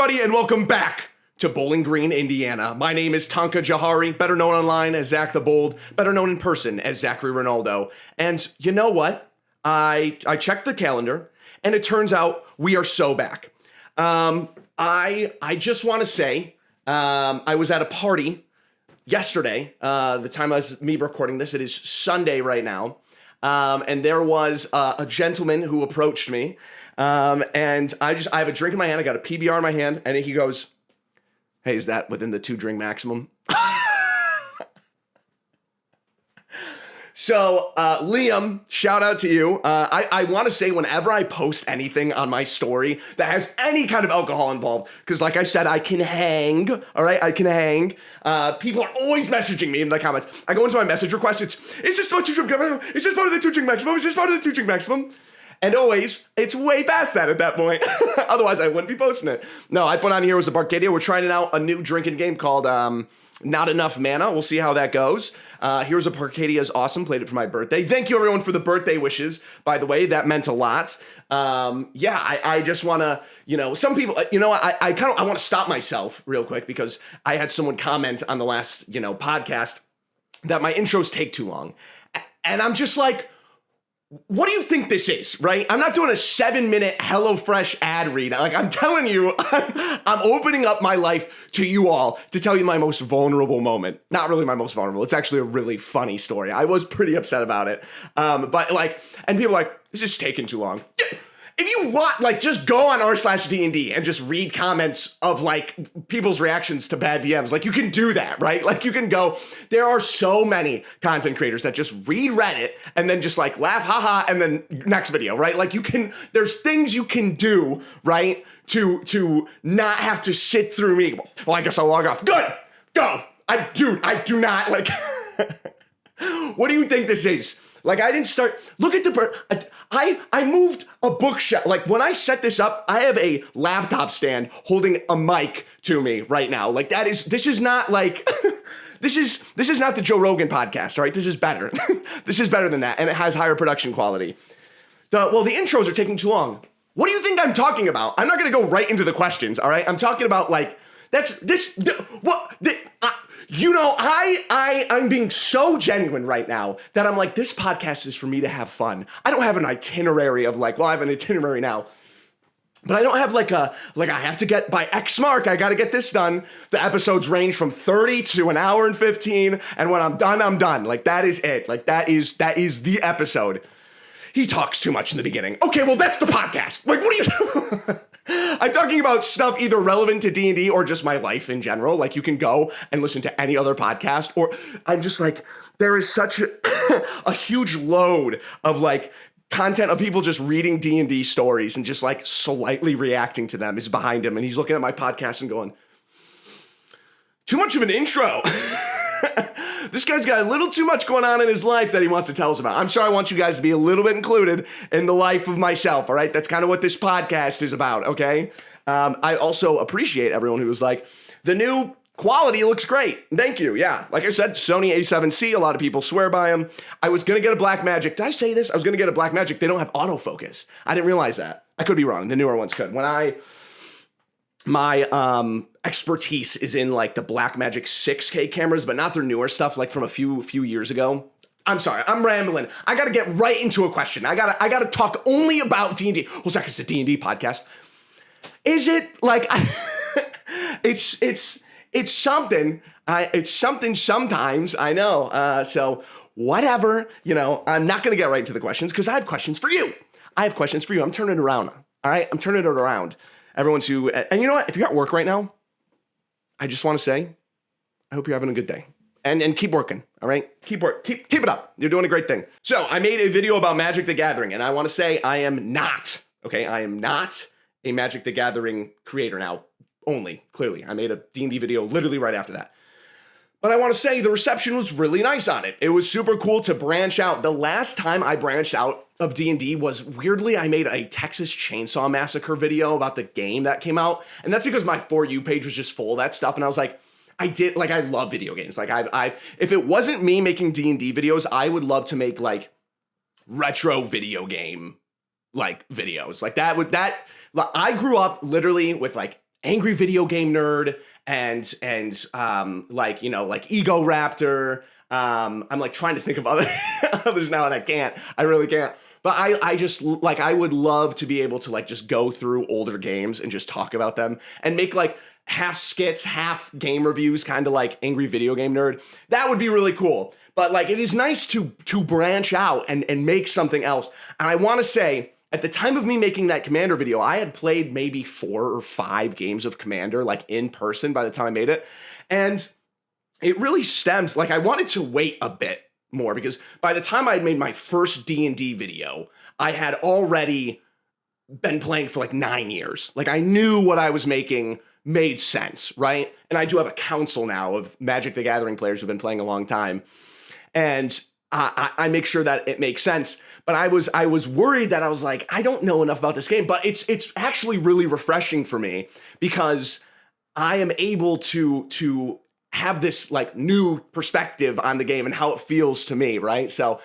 everybody, and welcome back to Bowling Green, Indiana. My name is Tonka Jahari, better known online as Zach the Bold, better known in person as Zachary Ronaldo. And you know what? I checked the calendar, and it turns out we are so back. I just want to say, I was at a party yesterday. The time I was me recording this, it is Sunday right now. And there was a gentleman who approached me, and I have a drink in my hand. I got a PBR in my hand, and he goes, "Hey, is that within the 2-drink maximum?" So, Liam, shout out to you. I want to say whenever I post anything on my story that has any kind of alcohol involved, because like I said, I can hang, all right? I can hang. People are always messaging me in the comments. I go into my message request, it's just about 2-drink maximum. It's just part of the 2-drink maximum. It's just part of the 2-drink maximum. And always, it's way past that at that point. Otherwise, I wouldn't be posting it. No, I put on here was a Barcadia. We're trying out a new drinking game called Not Enough Mana. We'll see how that goes. Here's a Barcadia is awesome. Played it for my birthday. Thank you, everyone, for the birthday wishes. By the way, that meant a lot. I just want to, some people, I want to stop myself real quick because I had someone comment on the last, podcast that my intros take too long. And I'm just like, what do you think this is, right? I'm not doing a 7-minute HelloFresh ad read. Like, I'm telling you, I'm opening up my life to you all to tell you my most vulnerable moment. Not really my most vulnerable. It's actually a really funny story. I was pretty upset about it. And people are like, this is taking too long. If you want, just go on r/D&D and just read comments of, people's reactions to bad DMs. You can do that, right? You can go, there are so many content creators that just read Reddit and then just, laugh, haha, and then next video, right? There's things you can do, right, to not have to sit through me. Well, I guess I'll log off. Good, go. I do not, what do you think this is? I didn't start, look at I moved a bookshelf. When I set this up, I have a laptop stand holding a mic to me right now. This is not this is not the Joe Rogan podcast, all right? This is better. This is better than that, and it has higher production quality. The intros are taking too long. What do you think I'm talking about? I'm not gonna go right into the questions, all right? I'm talking about I'm being so genuine right now that I'm this podcast is for me to have fun. I don't have an itinerary of I have an itinerary now, but I don't have I have to get by X mark, I got to get this done. The episodes range from 30 to an hour and 15. And when I'm done, I'm done. That is it. That is the episode. He talks too much in the beginning. Okay, well, that's the podcast. What are you... I'm talking about stuff either relevant to D&D or just my life in general. You can go and listen to any other podcast, or I'm just there is such a huge load of content of people just reading D&D stories and just slightly reacting to them is behind him. And he's looking at my podcast and going, too much of an intro. This guy's got a little too much going on in his life that he wants to tell us about. I'm sure I want you guys to be a little bit included in the life of myself, all right? That's kind of what this podcast is about, okay? I also appreciate everyone who was the new quality looks great. Thank you, yeah. Like I said, Sony A7C, a lot of people swear by them. I was going to get a Blackmagic. Did I say this? I was going to get a Blackmagic. They don't have autofocus. I didn't realize that. I could be wrong. The newer ones could. My expertise is in the Blackmagic 6K cameras, but not their newer stuff from a few years ago. I'm sorry, I'm rambling. I gotta get right into a question. I gotta talk only about D&D. Well, Zach, it's a D&D podcast. Is it it's something. It's something sometimes, I know. So whatever, I'm not gonna get right into the questions because I have questions for you. I'm turning it around. All right, I'm turning it around. Everyone's and you know what? If you're at work right now, I just want to say, I hope you're having a good day. And keep working, all right? Keep it up. You're doing a great thing. So I made a video about Magic the Gathering, and I want to say I am not a Magic the Gathering creator now, only, clearly. I made a D&D video literally right after that. But I want to say the reception was really nice on it. It was super cool to branch out. The last time I branched out of D&D was, weirdly, I made a Texas Chainsaw Massacre video about the game that came out. And that's because my For You page was just full of that stuff. And I was I love video games. If it wasn't me making D&D videos, I would love to make retro video game videos. I grew up literally with angry video game nerd like, you know, like Ego Raptor. I'm like trying to think of others now, and I can't. I really can't. But I just like, I would love to be able to like just go through older games and just talk about them and make like half skits, half game reviews, kind of like Angry Video Game Nerd. That would be really cool. But like, it is nice to branch out and make something else. And I want to say, at the time of me making that Commander video, I had played maybe 4 or 5 games of Commander, like in person by the time I made it. And it really stems, like I wanted to wait a bit more, because by the time I had made my first D&D video, I had already been playing for like 9 years. Like I knew what I was making made sense, right? And I do have a council now of Magic the Gathering players who've been playing a long time. And I make sure that it makes sense. But I was worried that I was like, I don't know enough about this game. But it's actually really refreshing for me, because I am able to have this like new perspective on the game and how it feels to me, right? So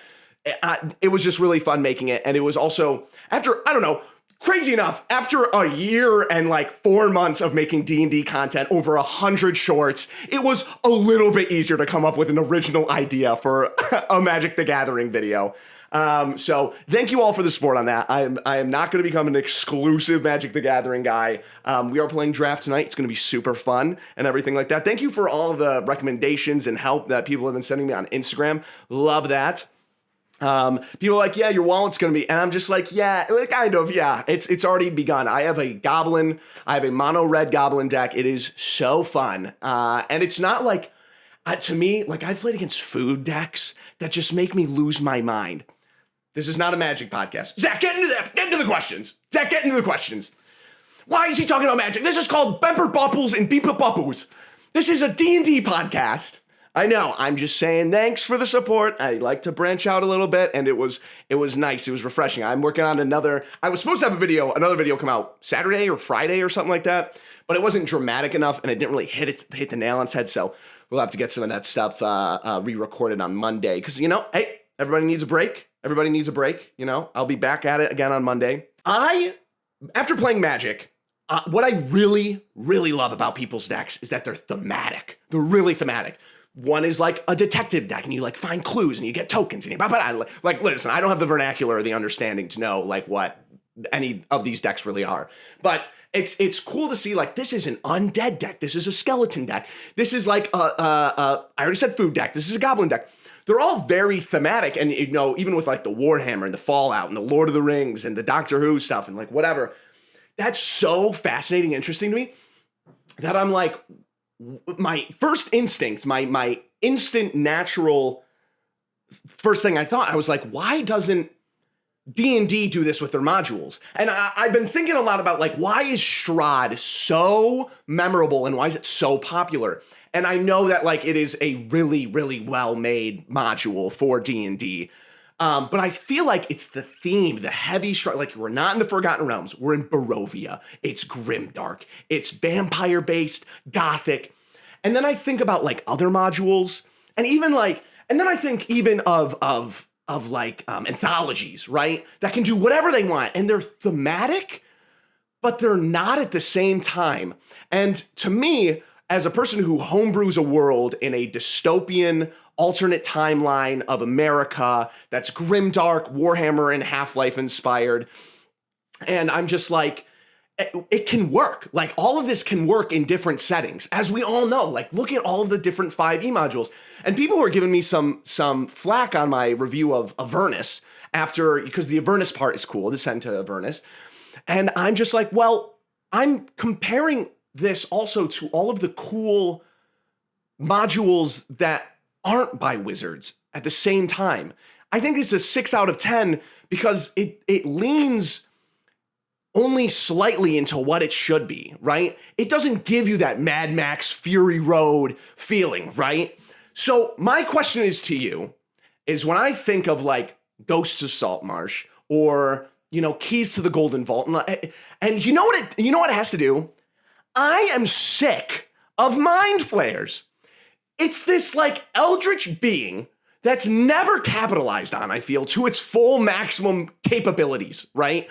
it was just really fun making it. And it was also, after, I don't know, crazy enough, after a year and like 4 months of making D&D content, over 100 shorts, it was a little bit easier to come up with an original idea for a Magic the Gathering video. So thank you all for the support on that. I am not going to become an exclusive Magic the Gathering guy. We are playing draft tonight. It's going to be super fun and everything like that. Thank you for all of the recommendations and help that people have been sending me on Instagram. Love that. People are like, yeah, your wallet's going to be, and I'm just like, yeah, kind of, yeah, it's already begun. I have a mono red goblin deck. It is so fun. And it's not like, to me, like I've played against food decks that just make me lose my mind. This is not a Magic podcast. Zach, get into the questions. Zach, get into the questions. Why is he talking about Magic? This is called Bemper Bubbles and Beeper Bubbles. This is a D&D podcast. I know, I'm just saying thanks for the support. I like to branch out a little bit, and it was nice. It was refreshing. I'm working on I was supposed to have another video come out Saturday or Friday or something like that, but it wasn't dramatic enough, and it didn't really hit the nail on its head, so we'll have to get some of that stuff re-recorded on Monday, because, you know, hey, everybody needs a break. Everybody needs a break, you know? I'll be back at it again on Monday. After playing Magic, what I really, really love about people's decks is that they're thematic. They're really thematic. One is like a detective deck, and you like find clues and you get tokens and you like listen, I don't have the vernacular or the understanding to know like what any of these decks really are. But it's cool to see like this is an undead deck, this is a skeleton deck, this is like I already said food deck, this is a goblin deck. They're all very thematic, and you know, even with like the Warhammer and the Fallout and the Lord of the Rings and the Doctor Who stuff and like whatever, that's so fascinating, interesting to me that I'm like, my first instincts, my instant natural first thing I thought, I was like, why doesn't D&D do this with their modules? And I've been thinking a lot about like, why is Strahd so memorable and why is it so popular? And I know that like it is a really, really well-made module for D&D. But I feel like it's the theme, the heavy Strahd, like we're not in the Forgotten Realms, we're in Barovia. It's grimdark, it's vampire-based, gothic. And then I think about like other modules, and then I think even of like anthologies, right? That can do whatever they want, and they're thematic, but they're not at the same time. And to me, as a person who homebrews a world in a dystopian alternate timeline of America that's grimdark, Warhammer and Half-Life inspired, and I'm just like, it can work. Like all of this can work in different settings, as we all know. Like look at all of the different 5e modules. And people were giving me some flack on my review of Avernus because the Avernus part is cool, Descent to Avernus. And I'm just like, well, I'm comparing this also to all of the cool modules that aren't by Wizards at the same time. I think it's a 6 out of 10 because it leans only slightly into what it should be, right? It doesn't give you that Mad Max Fury Road feeling, right? So my question is to you, is when I think of like Ghosts of Saltmarsh or, you know, Keys to the Golden Vault, and you know what it has to do? I am sick of Mind Flayers. It's this like eldritch being that's never capitalized on, I feel, to its full maximum capabilities, right?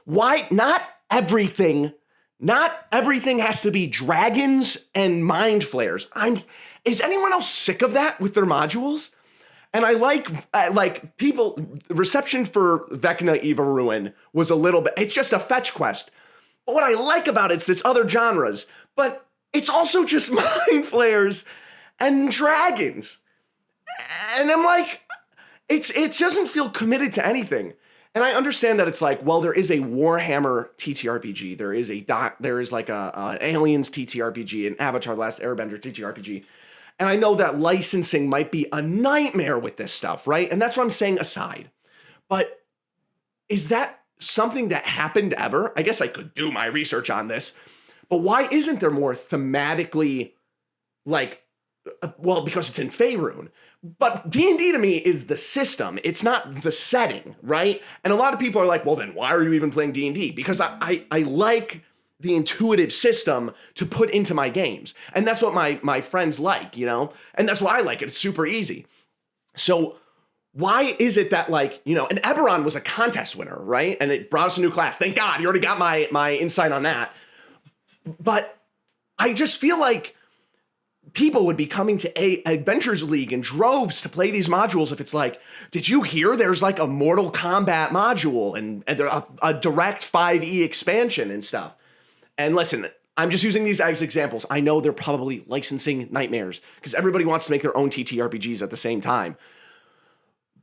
Why not everything not everything has to be dragons and mind flayers. Is anyone else sick of that with their modules? And I like people, reception for Vecna Eva Ruin was a little bit, it's just a fetch quest. But what I like about it's this other genres, but it's also just mind flayers and dragons. And I'm like, it doesn't feel committed to anything. And I understand that it's like, well, there is a Warhammer TTRPG, there is like an Aliens TTRPG, an Avatar: The Last Airbender TTRPG. And I know that licensing might be a nightmare with this stuff, right? And that's what I'm saying aside. But is that something that happened ever? I guess I could do my research on this. But why isn't there more thematically, like, well, because it's in Faerun. But D&D to me is the system. It's not the setting, right? And a lot of people are like, well, then why are you even playing D&D? Because I like the intuitive system to put into my games. And that's what my friends like, you know? And that's why I like it. It's super easy. So why is it that, like, you know, and Eberron was a contest winner, right? And it brought us a new class. Thank God, you already got my insight on that. But I just feel like people would be coming to Adventures League in droves to play these modules if it's like, did you hear there's like a Mortal Kombat module and a direct 5e expansion and stuff? And listen, I'm just using these as examples. I know they're probably licensing nightmares because everybody wants to make their own TTRPGs at the same time.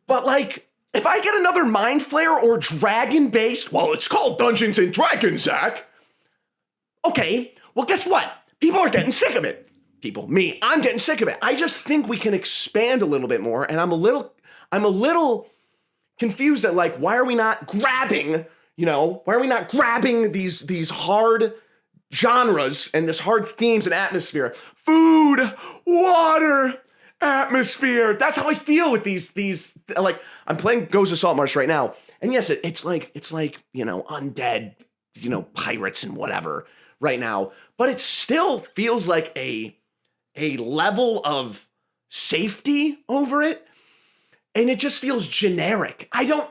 But like, if I get another Mind Flayer or dragon-based, well, it's called Dungeons and Dragons, Zach. Okay, well, guess what? People are getting sick of it. I'm getting sick of it. I just think we can expand a little bit more, and I'm a little confused at, like, why are we not grabbing, these hard genres and this hard themes and atmosphere? Food, water, atmosphere. That's how I feel with these like, I'm playing Ghost of Saltmarsh right now, and yes, it's like undead, pirates and whatever right now, but it still feels like a level of safety over it, and it just feels generic. I don't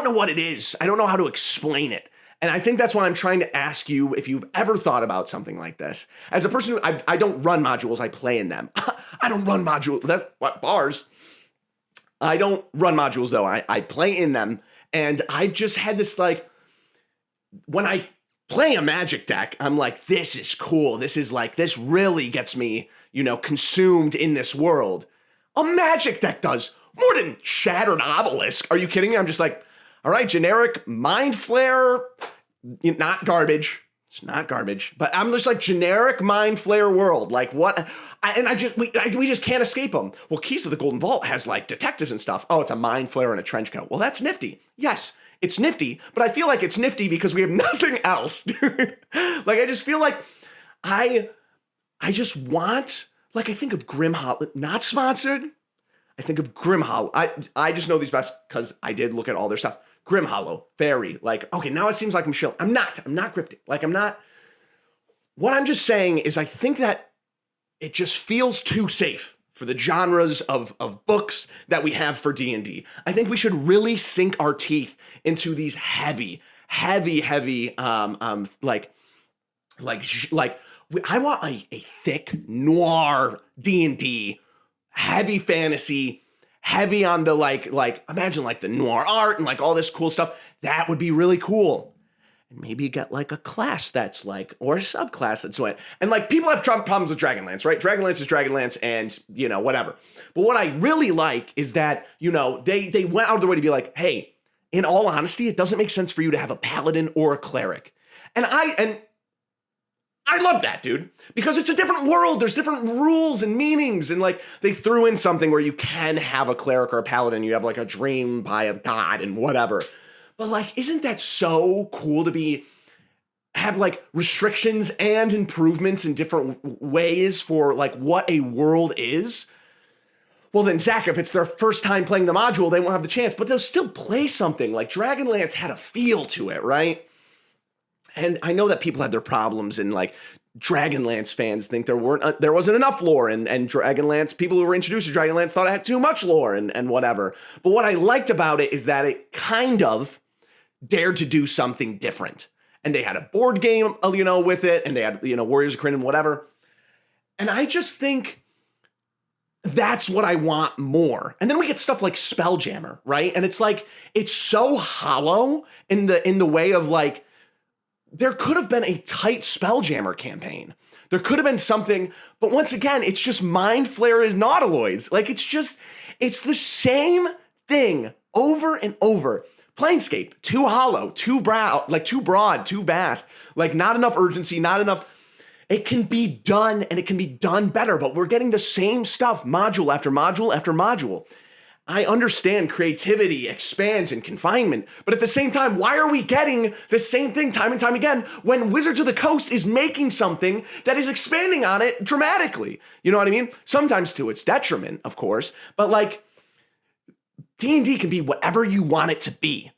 know what it is. I don't know how to explain it. And I think that's why I'm trying to ask you if you've ever thought about something like this. As a person who, I don't run modules, I play in them. I don't run modules, bars. I don't run modules though, I play in them. And I've just had this, like, when I play a magic deck, I'm like, this is cool. This really gets me, consumed in this world. A magic deck does more than Shattered Obelisk. Are you kidding me? I'm just like, all right, generic Mind Flayer, not garbage. It's not garbage, but I'm just like, generic Mind Flayer world. Like, what? We just can't escape them. Well, Keys to the Golden Vault has, like, detectives and stuff. Oh, it's a Mind Flayer and a trench coat. Well, that's nifty. Yes, it's nifty, but I feel like it's nifty because we have nothing else, dude. Like, I just feel like I just want, like, I think of Grim Hollow, not sponsored. I think of Grim Hollow. I just know these best because I did look at all their stuff. Grim Hollow, Fairy, like, okay, now it seems like I'm chill. I'm not grifting. Like, I'm not. What I'm just saying is I think that it just feels too safe for the genres of books that we have for D&D. I think we should really sink our teeth into these heavy, like, I want a thick noir D&D, heavy fantasy, heavy on the like imagine like the noir art and like all this cool stuff. That would be really cool. And maybe you get like a class that's like, or a subclass that's what. And like, people have problems with Dragonlance, right? Dragonlance is Dragonlance and, whatever. But what I really like is that, they went out of their way to be like, hey, in all honesty, it doesn't make sense for you to have a paladin or a cleric. And I love that, dude, because it's a different world. There's different rules and meanings. And like, they threw in something where you can have a cleric or a paladin. You have like a dream by a god and whatever. But like, isn't that so cool to have like restrictions and improvements in different ways for like what a world is? Well, then, Zach, if it's their first time playing the module, they won't have the chance, but they'll still play something. Like, Dragonlance had a feel to it, right? And I know that people had their problems, and like, Dragonlance fans think there wasn't enough lore, and Dragonlance, people who were introduced to Dragonlance thought it had too much lore and whatever. But what I liked about it is that it kind of dared to do something different. and they had a board game, with it, and they had, Warriors of Kryn and whatever. And I just think that's what I want more. And then we get stuff like Spelljammer, right? And it's like, it's so hollow in the way of like, there could have been a tight Spelljammer campaign. There could have been something, but once again, it's just Mind Flayer as Nautiloids. Like, it's the same thing over and over. Planescape, too hollow, too broad, too vast, like not enough urgency, not enough. It can be done, and it can be done better, but we're getting the same stuff module after module after module. I understand creativity expands in confinement, but at the same time, why are we getting the same thing time and time again when Wizards of the Coast is making something that is expanding on it dramatically? You know what I mean? Sometimes to its detriment, of course, but like D&D can be whatever you want it to be.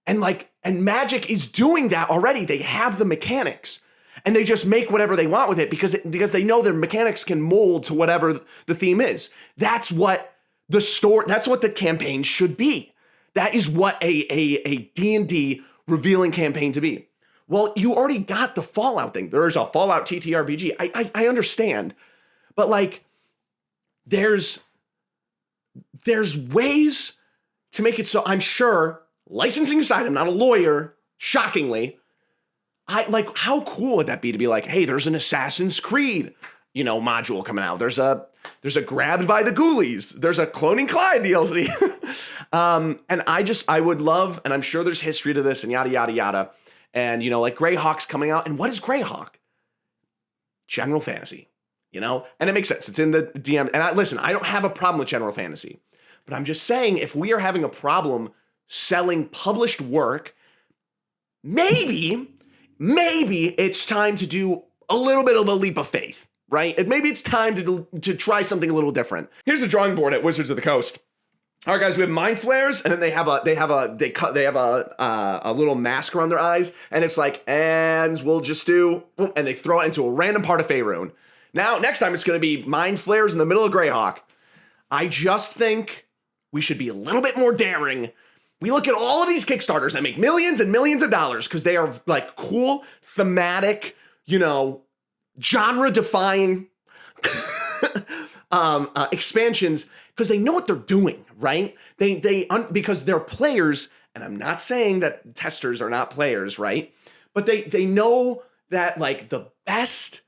And Magic is doing that already. They have the mechanics. And they just make whatever they want with it because they know their mechanics can mold to whatever the theme is. That's what that's what the campaign should be. That is what a D&D revealing campaign to be. Well, you already got the Fallout thing. There's a Fallout TTRPG. I understand. But like, there's ways to make it so, I'm sure, licensing aside, I'm not a lawyer, shockingly, how cool would that be to be like, hey, there's an Assassin's Creed, module coming out. There's a Grabbed by the Ghoulies. There's a Cloning Clyde DLC. And I would love, and I'm sure there's history to this and yada, yada, yada. And, like Greyhawk's coming out. And what is Greyhawk? General fantasy, and it makes sense. It's in the DM. And I don't have a problem with general fantasy, but I'm just saying if we are having a problem selling published work, maybe it's time to do a little bit of a leap of faith, right? And maybe it's time to try something a little different. Here's the drawing board at Wizards of the Coast. All right, guys, we have Mind Flayers, and then they have a little mask around their eyes, and it's like, and we'll just do, and they throw it into a random part of Faerun. Now, next time it's going to be Mind Flayers in the middle of Greyhawk. I just think we should be a little bit more daring. We look at all of these Kickstarters that make millions and millions of dollars because they are like cool, thematic, genre-defying expansions because they know what they're doing, right? Because they're players, and I'm not saying that testers are not players, right? But they know that like the best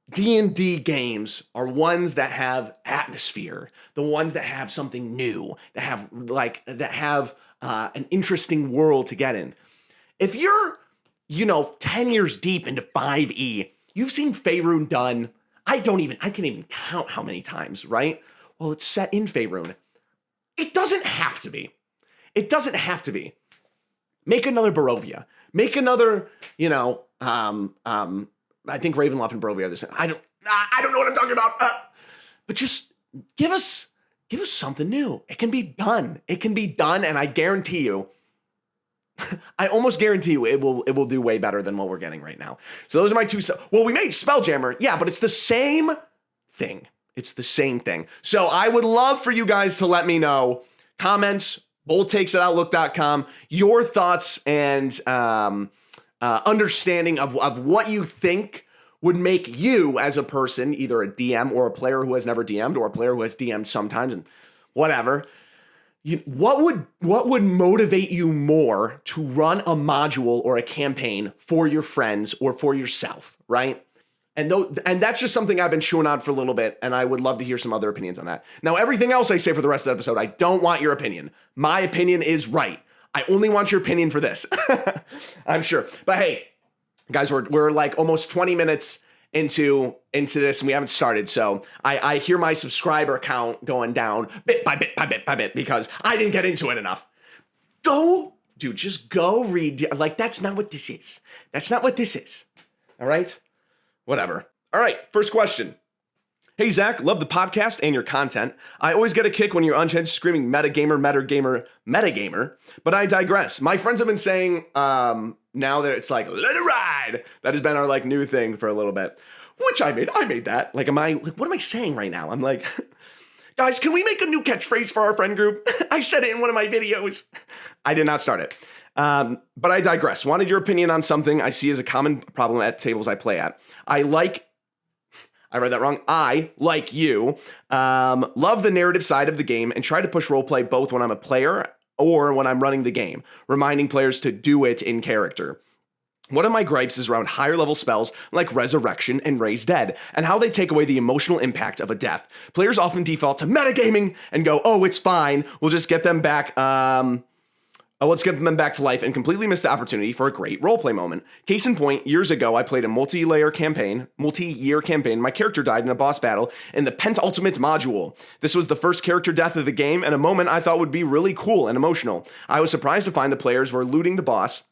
D&D games are ones that have atmosphere, the ones that have something new, that have an interesting world to get in. If you're, 10 years deep into 5e, you've seen Faerun done, I can't even count how many times, right? Well, it's set in Faerun. It doesn't have to be. It doesn't have to be. Make another Barovia. Make another, I think Ravenloft and Barovia are the same. I don't know what I'm talking about. But just give us something new. It can be done. It can be done, and I guarantee you, I almost guarantee you it will do way better than what we're getting right now. So those are my two. Well, we made Spelljammer. Yeah, but it's the same thing. It's the same thing. So I would love for you guys to let me know, comments, BoldTakes@outlook.com, your thoughts and understanding of what you think would make you as a person, either a DM or a player who has never DM'd or a player who has DM'd sometimes and whatever. What would motivate you more to run a module or a campaign for your friends or for yourself, right? And that's just something I've been chewing on for a little bit, and I would love to hear some other opinions on that. Now, everything else I say for the rest of the episode, I don't want your opinion. My opinion is right. I only want your opinion for this. I'm sure. But hey, guys, we're like almost 20 minutes into this and we haven't started. So I hear my subscriber count going down bit by bit by bit by bit because I didn't get into it enough. Just go read. Like, that's not what this is. That's not what this is. All right? Whatever. All right, first question. Hey, Zach, love the podcast and your content. I always get a kick when you're unhinged screaming metagamer, but I digress. My friends have been saying now that it's like, let it ride. That has been our like new thing for a little bit, which I made that. Like, what am I saying right now? I'm like, guys, can we make a new catchphrase for our friend group? I said it in one of my videos. I did not start it. But I digress. Wanted your opinion on something I see as a common problem at tables I play at. I read that wrong. I, like you, love the narrative side of the game and try to push roleplay both when I'm a player or when I'm running the game, reminding players to do it in character. One of my gripes is around higher level spells like Resurrection and Raise Dead, and how they take away the emotional impact of a death. Players often default to metagaming and go, oh, it's fine, we'll just get them back, let's get them back to life, and completely miss the opportunity for a great roleplay moment. Case in point, years ago, I played a multi-year campaign. My character died in a boss battle in the Pentultimate module. This was the first character death of the game, and a moment I thought would be really cool and emotional. I was surprised to find the players were looting the boss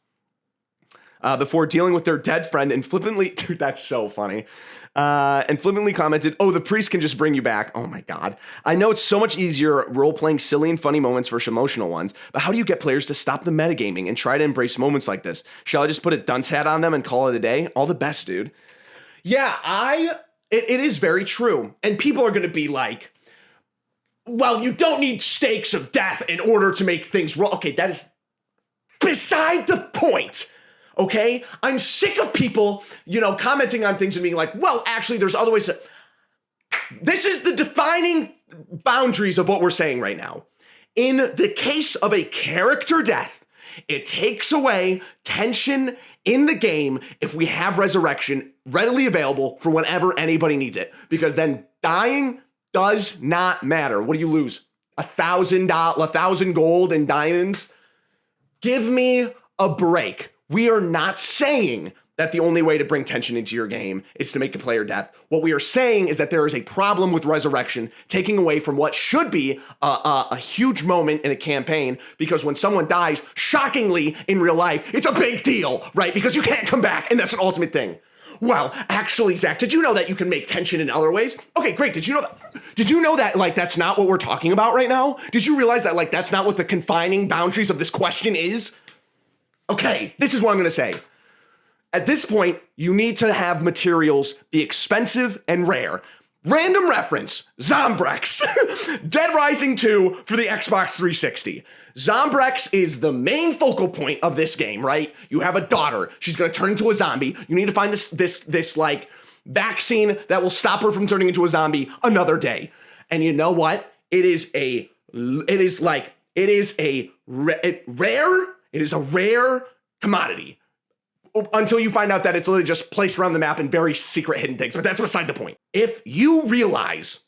before dealing with their dead friend and flippantly, dude, that's so funny, and flippantly commented, oh, the priest can just bring you back. Oh my God. I know it's so much easier role-playing silly and funny moments versus emotional ones, but how do you get players to stop the metagaming and try to embrace moments like this? Shall I just put a dunce hat on them and call it a day? All the best, dude. Yeah, it is very true. And people are going to be like, well, you don't need stakes of death in order to make things wrong. Okay, that is beside the point. Okay? I'm sick of people, commenting on things and being like, well, actually, there's other ways to... This is the defining boundaries of what we're saying right now. In the case of a character death, it takes away tension in the game if we have Resurrection readily available for whenever anybody needs it. Because then dying does not matter. What do you lose? 1,000 gold and diamonds? Give me a break. We are not saying that the only way to bring tension into your game is to make a player death. What we are saying is that there is a problem with Resurrection taking away from what should be a huge moment in a campaign, because when someone dies, shockingly in real life, it's a big deal, right? Because you can't come back, and that's an ultimate thing. Well, actually, Zach, did you know that you can make tension in other ways? Okay, great. Did you know that, that's not what we're talking about right now? Did you realize that, that's not what the confining boundaries of this question is? Okay, this is what I'm going to say. At this point, you need to have materials be expensive and rare. Random reference, Zombrex. Dead Rising 2 for the Xbox 360. Zombrex is the main focal point of this game, right? You have a daughter. She's going to turn into a zombie. You need to find this vaccine that will stop her from turning into a zombie another day. And you know what? It is a rare commodity until you find out that it's literally just placed around the map in very secret hidden things. But that's beside the point. If you realize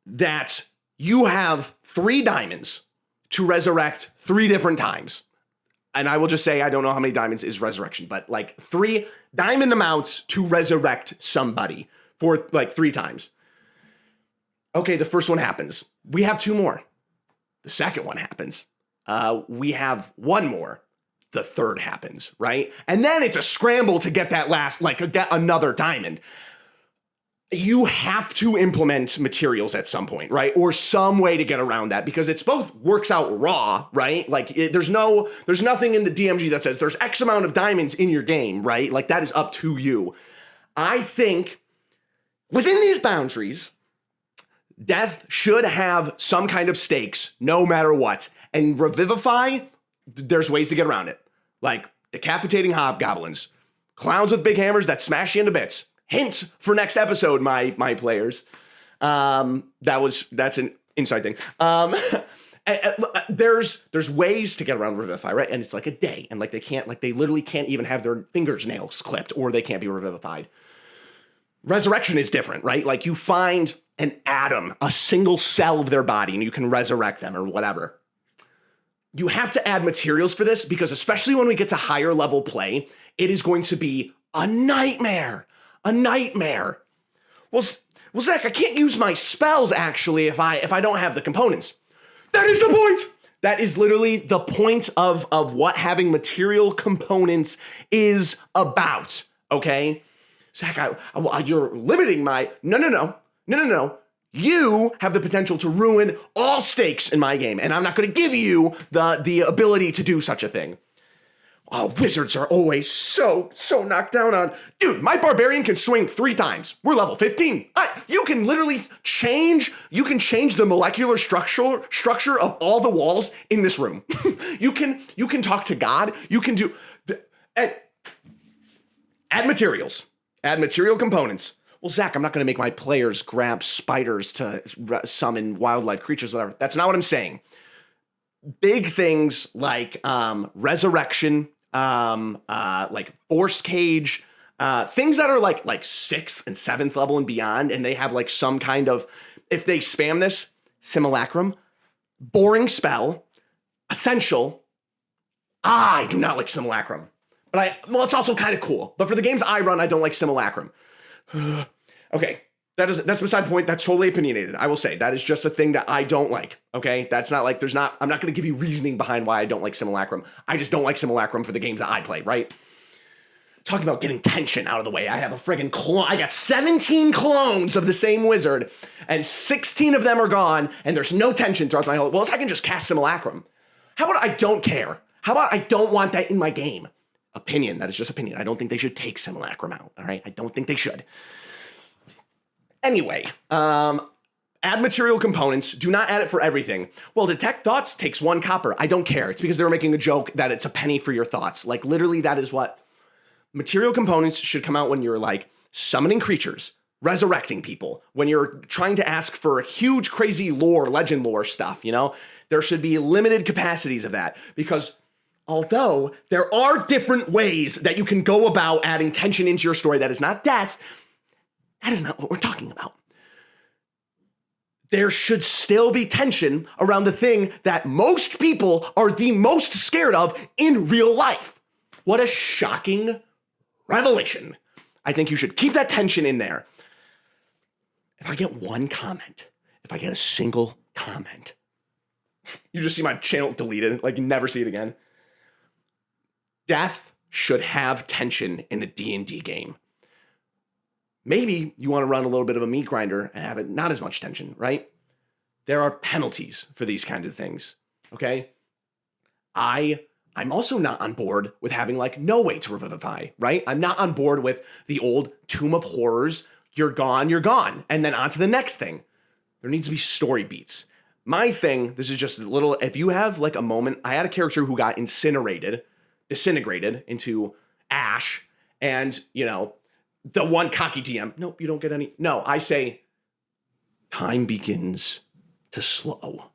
that you have 3 diamonds to resurrect 3 different times, and I will just say, I don't know how many diamonds is Resurrection, but 3 diamond amounts to resurrect somebody for 3 times. Okay, the first one happens. We have 2 more. The second one happens. We have 1 more. The third happens, right? And then it's a scramble to get that last, get another diamond. You have to implement materials at some point, right? Or some way to get around that, because it's both works out raw, right? There's nothing in the DMG that says there's X amount of diamonds in your game, right? That is up to you. I think within these boundaries, death should have some kind of stakes, no matter what. And Revivify, there's ways to get around it. Decapitating hobgoblins, clowns with big hammers that smash you into bits. Hint for next episode, my players. That's an inside thing. There's ways to get around Revivify, right? And it's a day, and they literally can't even have their nails clipped, or they can't be revivified. Resurrection is different, right? You find an atom, a single cell of their body, and you can resurrect them or whatever. You have to add materials for this, because especially when we get to higher level play, it is going to be a nightmare. A nightmare. Well, Zach, I can't use my spells actually if I don't have the components. That is the point. That is literally the point of what having material components is about. Okay, Zach, you're limiting my no. You have the potential to ruin all stakes in my game, and I'm not going to give you the ability to do such a thing. Oh, wizards are always so knocked down on. Dude, my barbarian can swing 3 times. We're level 15. You can literally change the molecular structure of all the walls in this room. you can talk to God. You can do, add materials, add material components. Well, Zach, I'm not going to make my players grab spiders to summon wildlife creatures, whatever. That's not what I'm saying. Big things like resurrection, like force cage, things that are like 6th and 7th level and beyond, and they have like some kind of, if they spam this, simulacrum, boring spell, essential. I do not like simulacrum, but it's also kind of cool. But for the games I run, I don't like simulacrum. Okay, that's beside the point. That's totally opinionated. I will say that is just a thing that I don't like. Okay, that's not like I'm not going to give you reasoning behind why I don't like simulacrum. I just don't like simulacrum for the games that I play, right? Talking about getting tension out of the way. I have a friggin' clone. I got 17 clones of the same wizard, and 16 of them are gone, and there's no tension throughout my whole. Well, I can just cast simulacrum. How about I don't care? How about I don't want that in my game? Opinion. That is just opinion. I don't think they should take simulacrum out. All right. I don't think they should. Anyway, add material components. Do not add it for everything. Well, detect thoughts takes 1 copper. I don't care. It's because they were making a joke that it's a penny for your thoughts. Like literally, that is what material components should come out when you're like summoning creatures, resurrecting people, when you're trying to ask for huge, crazy lore, legend lore stuff. You know, there should be limited capacities of that because. Although there are different ways that you can go about adding tension into your story that is not death, that is not what we're talking about. There should still be tension around the thing that most people are the most scared of in real life. What a shocking revelation. I think you should keep that tension in there. If I get 1 comment, if I get a single comment, you just see my channel deleted, like you never see it again. Death should have tension in a D&D game. Maybe you want to run a little bit of a meat grinder and have it not as much tension, right? There are penalties for these kinds of things, okay? I'm also not on board with having like no way to revivify, right? I'm not on board with the old Tomb of Horrors, you're gone, and then on to the next thing. There needs to be story beats. My thing, this is just a little, if you have like a moment, I had a character who got disintegrated into ash, and, you know, the one cocky DM, nope, you don't get any. No, I say, time begins to slow.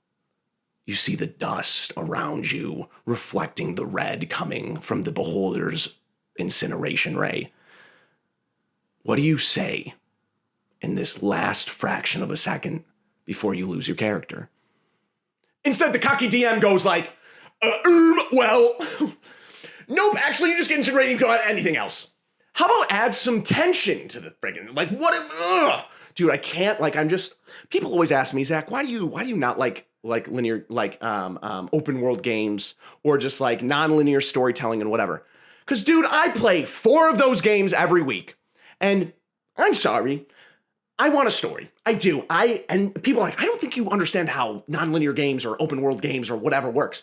You see the dust around you reflecting the red coming from the beholder's incineration ray. What do you say in this last fraction of a second before you lose your character? Instead, the cocky DM goes like, well... Nope, actually, you just get integrated, you can add anything else. How about add some tension to the friggin', like, what, Dude, I can't, like, people always ask me, Zach, why do you not like linear, like, open world games, or just, like, non-linear storytelling and whatever? Because, dude, I play 4 of those games every week, and I'm sorry, I want a story. I do. And people are like, I don't think you understand how non-linear games or open world games or whatever works.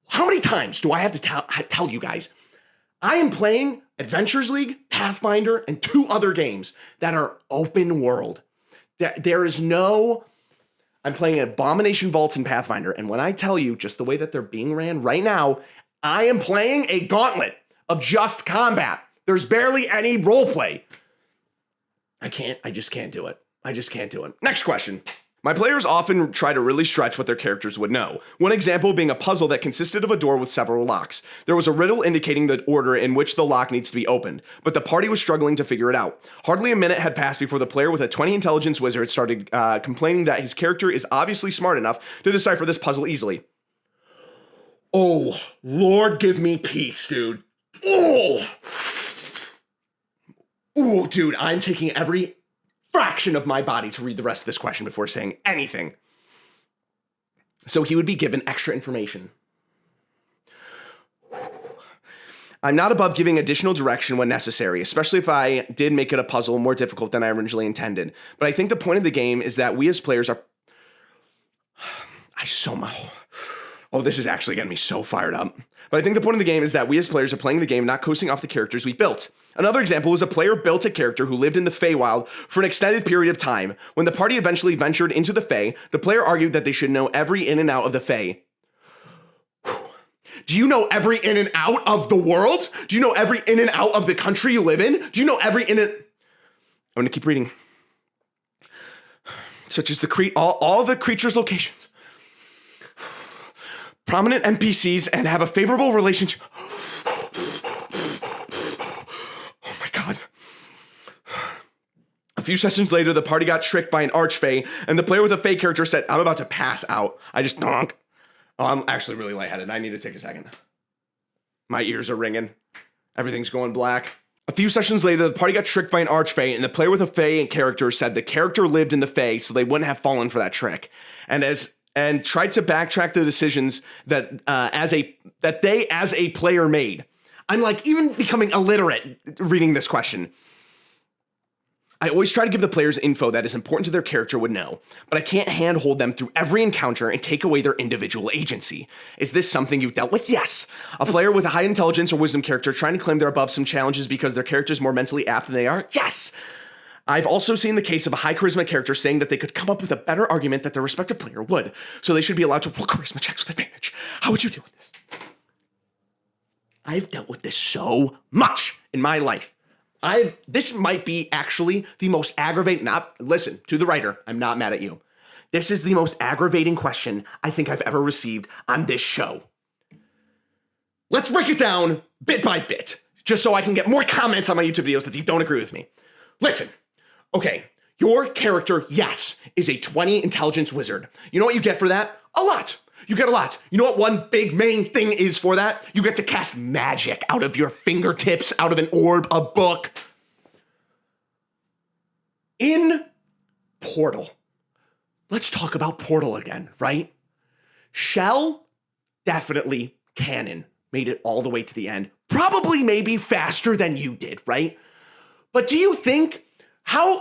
How many times do I have to tell you guys? I am playing Adventures League, Pathfinder, and 2 other games that are open world. There is no... I'm playing Abomination Vaults and Pathfinder, and when I tell you just the way that they're being ran right now, I am playing a gauntlet of just combat. There's barely any roleplay. I just can't do it. Next question. My players often try to really stretch what their characters would know. One example being a puzzle that consisted of a door with several locks. There was a riddle indicating the order in which the lock needs to be opened, but the party was struggling to figure it out. Hardly a minute had passed before the player with a 20 intelligence wizard started complaining that his character is obviously smart enough to decipher this puzzle easily. Oh, Lord, give me peace, dude. Oh, dude, I'm taking every fraction of my body to read the rest of this question before saying anything. So he would be given extra information. I'm not above giving additional direction when necessary, especially if I did make it a puzzle more difficult than I originally intended. But I think the point of the game is that we as players are... Oh, this is actually getting me so fired up. But I think the point of the game is that we as players are playing the game, not coasting off the characters we built. Another example was a player built a character who lived in the Feywild for an extended period of time. When the party eventually ventured into the Fey, the player argued that they should know every in and out of the Fey. Do you know every in and out of the world? Do you know every in and out of the country you live in? Do you know every in and... I'm going to keep reading. Such as all the creatures' locations, prominent NPCs, and have a favorable relationship. Oh my God. A few sessions later, the party got tricked by an archfey, and the player with a fey character said, I'm about to pass out. I just donk. Oh, I'm actually really lightheaded. I need to take a second. My ears are ringing. Everything's going black. A few sessions later, the party got tricked by an archfey, and the player with a fey character said the character lived in the fey, so they wouldn't have fallen for that trick. And tried to backtrack the decisions that they as a player made. I'm like even becoming illiterate reading this question. I always try to give the players info that is important to their character would know, but I can't handhold them through every encounter and take away their individual agency. Is this something you've dealt with? Yes. A player with a high intelligence or wisdom character trying to claim they're above some challenges because their character is more mentally apt than they are? Yes. I've also seen the case of a high charisma character saying that they could come up with a better argument that their respective player would, so they should be allowed to roll charisma checks with advantage. How would you deal with this? I've dealt with this so much in my life. This might be actually the most aggravating, listen, to the writer, I'm not mad at you. This is the most aggravating question I think I've ever received on this show. Let's break it down bit by bit, just so I can get more comments on my YouTube videos that you don't agree with me. Listen, okay, your character, yes, is a 20 intelligence wizard. You know what you get for that? A lot. You get a lot. You know what one big main thing is for that? You get to cast magic out of your fingertips, out of an orb, a book. In Portal, let's talk about Portal again, right? Shell, definitely canon, made it all the way to the end. Probably maybe faster than you did, right? But do you think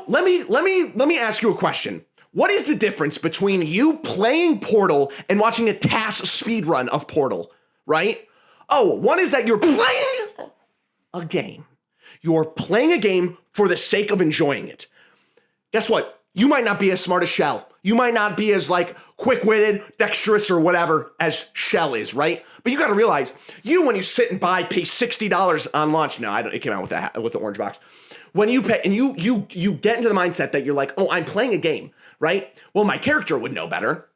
let me ask you a question. What is the difference between you playing Portal and watching a TAS speedrun of Portal, right? Oh, one is that you're playing a game. You're playing a game for the sake of enjoying it. Guess what? You might not be as smart as Shell. You might not be as quick-witted, dexterous, or whatever as Shell is, right? But you got to realize, when you sit and pay $60 on launch. No, it came out with the orange box. When you pay and you get into the mindset that you're like, oh, I'm playing a game, right? Well, my character would know better.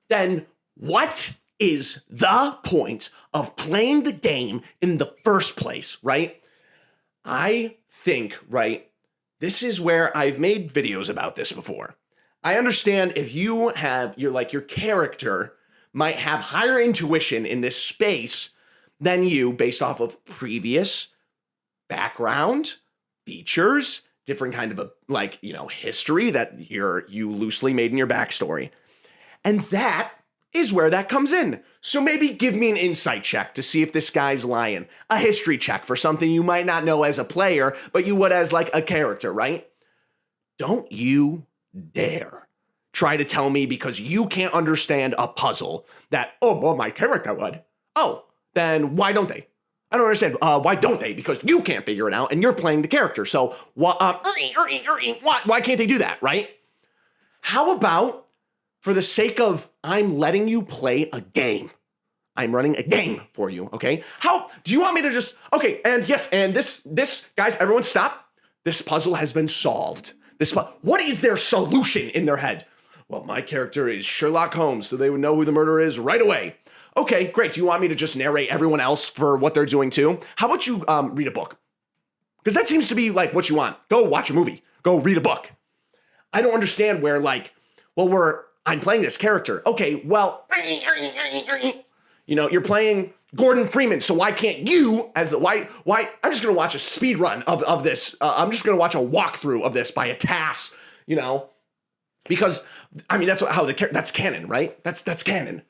Then what is the point of playing the game in the first place, right? I think, right, this is where I've made videos about this before. I understand if your character might have higher intuition in this space than you based off of previous background, features, different kind of history that you loosely made in your backstory. And that is where that comes in. So maybe give me an insight check to see if this guy's lying. A history check for something you might not know as a player, but you would as a character, right? Don't you dare try to tell me because you can't understand a puzzle that, oh, well, my character would. Oh, then why don't they? I don't understand. Why don't they? Because you can't figure it out and you're playing the character. So why can't they do that, right? How about, for the sake of I'm letting you play a game, I'm running a game for you, okay? How do you want me to just, okay, and yes, and this, guys, everyone stop. This puzzle has been solved. What is their solution in their head? Well, my character is Sherlock Holmes, so they would know who the murderer is right away. Okay, great. Do you want me to just narrate everyone else for what they're doing too? How about you read a book? Because that seems to be what you want. Go watch a movie. Go read a book. I don't understand where I'm playing this character. Okay, well, you're playing Gordon Freeman, so why can't you why I'm just going to watch a speed run of this. I'm just going to watch a walkthrough of this by a TAS, because that's canon, right? That's canon.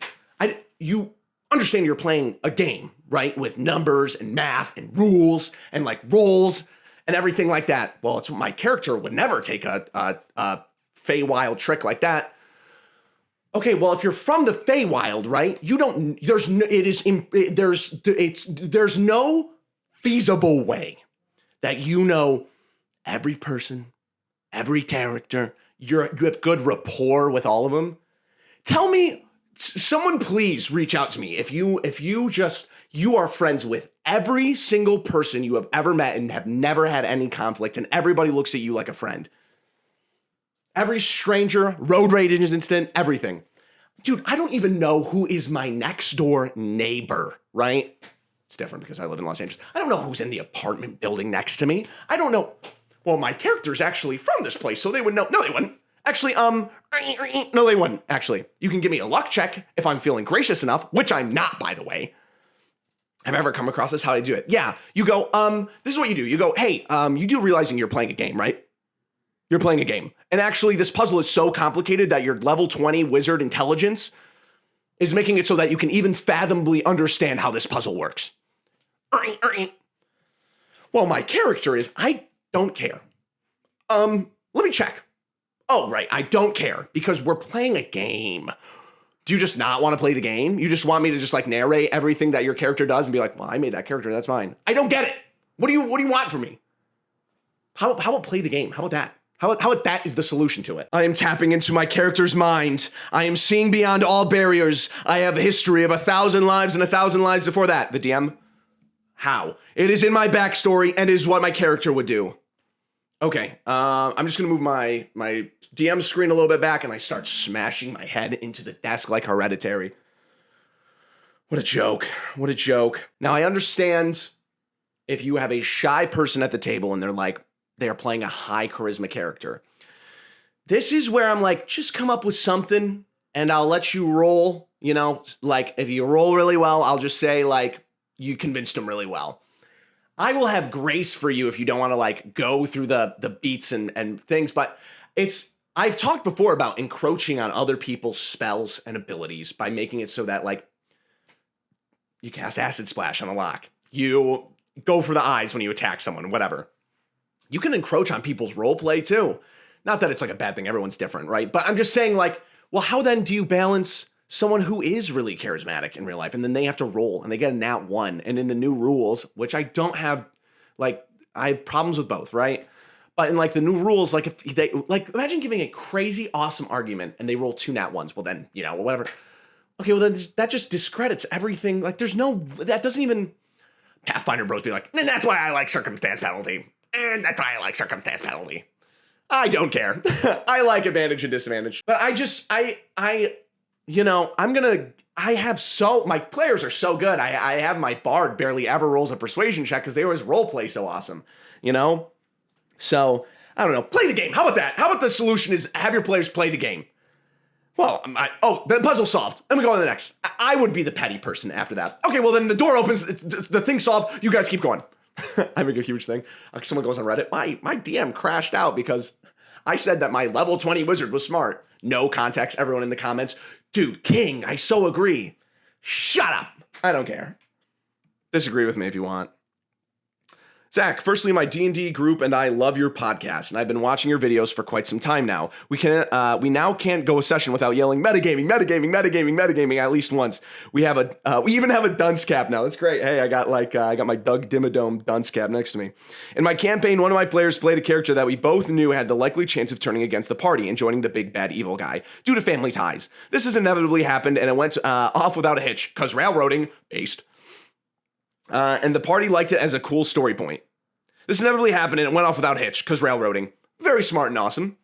You understand you're playing a game, right? With numbers and math and rules and roles and everything like that. Well, it's my character would never take a Feywild trick like that. Okay, well, if you're from the Feywild, right? You don't. There's no. It is. There's. It's. There's no feasible way that you know every person, every character. You have good rapport with all of them. Tell me, someone please reach out to me if you are friends with every single person you have ever met and have never had any conflict, and everybody looks at you like a friend. Every stranger, road rage incident, everything. Dude, I don't even know who is my next door neighbor, right? It's different because I live in Los Angeles. I don't know who's in the apartment building next to me. I don't know. Well, my character's actually from this place, so they would know. No, they wouldn't. Actually, no, they wouldn't. Actually, you can give me a luck check if I'm feeling gracious enough, which I'm not, by the way. Have I ever come across this? How do I do it? Yeah, you go, this is what you do. You go, hey, you do realizing you're playing a game, right? You're playing a game. And actually, this puzzle is so complicated that your level 20 wizard intelligence is making it so that you can even fathomably understand how this puzzle works. Well, my character is, I don't care. Let me check. Oh, right, I don't care because we're playing a game. Do you just not want to play the game? You just want me to just like narrate everything that your character does and be like, well, I made that character, that's mine. I don't get it. What do you want from me? How about play the game? How about that? How about that is the solution to it? I am tapping into my character's mind. I am seeing beyond all barriers. I have a history of 1,000 lives and 1,000 lives before that. The DM? How? It is in my backstory and is what my character would do. Okay, I'm just gonna move my DM screen a little bit back and I start smashing my head into the desk like Hereditary. What a joke. What a joke. Now I understand if you have a shy person at the table and they are playing a high charisma character. This is where I'm like, just come up with something and I'll let you roll. You know, like if you roll really well, I'll just say like you convinced them really well. I will have grace for you if you don't want to like go through the beats and things, but I've talked before about encroaching on other people's spells and abilities by making it so that like you cast Acid Splash on a lock. You go for the eyes when you attack someone, whatever. You can encroach on people's role play too. Not that it's like a bad thing, everyone's different, right? But I'm just saying like, well, how then do you balance someone who is really charismatic in real life and then they have to roll and they get a nat 1 and in the new rules, which I don't have, like I have problems with both, right? But in like the new rules, like if they like imagine giving a crazy awesome argument and they roll 2 nat 1s, well then, you know, whatever. Okay, well then that just discredits everything. Like there's no, that doesn't even, Pathfinder bros be like, and that's why I like circumstance penalty. And that's why I like circumstance penalty. I don't care. I like advantage and disadvantage. But my players are so good. I have my bard barely ever rolls a persuasion check because they always role play so awesome, you know? So, I don't know. Play the game. How about that? How about the solution is have your players play the game? Well, the puzzle solved. Let me go on to the next. I would be the petty person after that. Okay, well then the door opens, the thing solved, you guys keep going. I make a huge thing. Someone goes on Reddit, my DM crashed out because I said that my level 20 wizard was smart. No context, everyone in the comments. Dude, King, I so agree. Shut up. I don't care. Disagree with me if you want. Zach, firstly, my D&D group and I love your podcast, and I've been watching your videos for quite some time now. We now can't go a session without yelling metagaming at least once. We even have a dunce cap now. That's great. Hey, I got my Doug Dimmadome dunce cap next to me. In my campaign, one of my players played a character that we both knew had the likely chance of turning against the party and joining the big bad evil guy due to family ties. This has inevitably happened, and it went off without a hitch, cause railroading based. And the party liked it as a cool story point. This inevitably happened and it went off without hitch, because railroading. Very smart and awesome.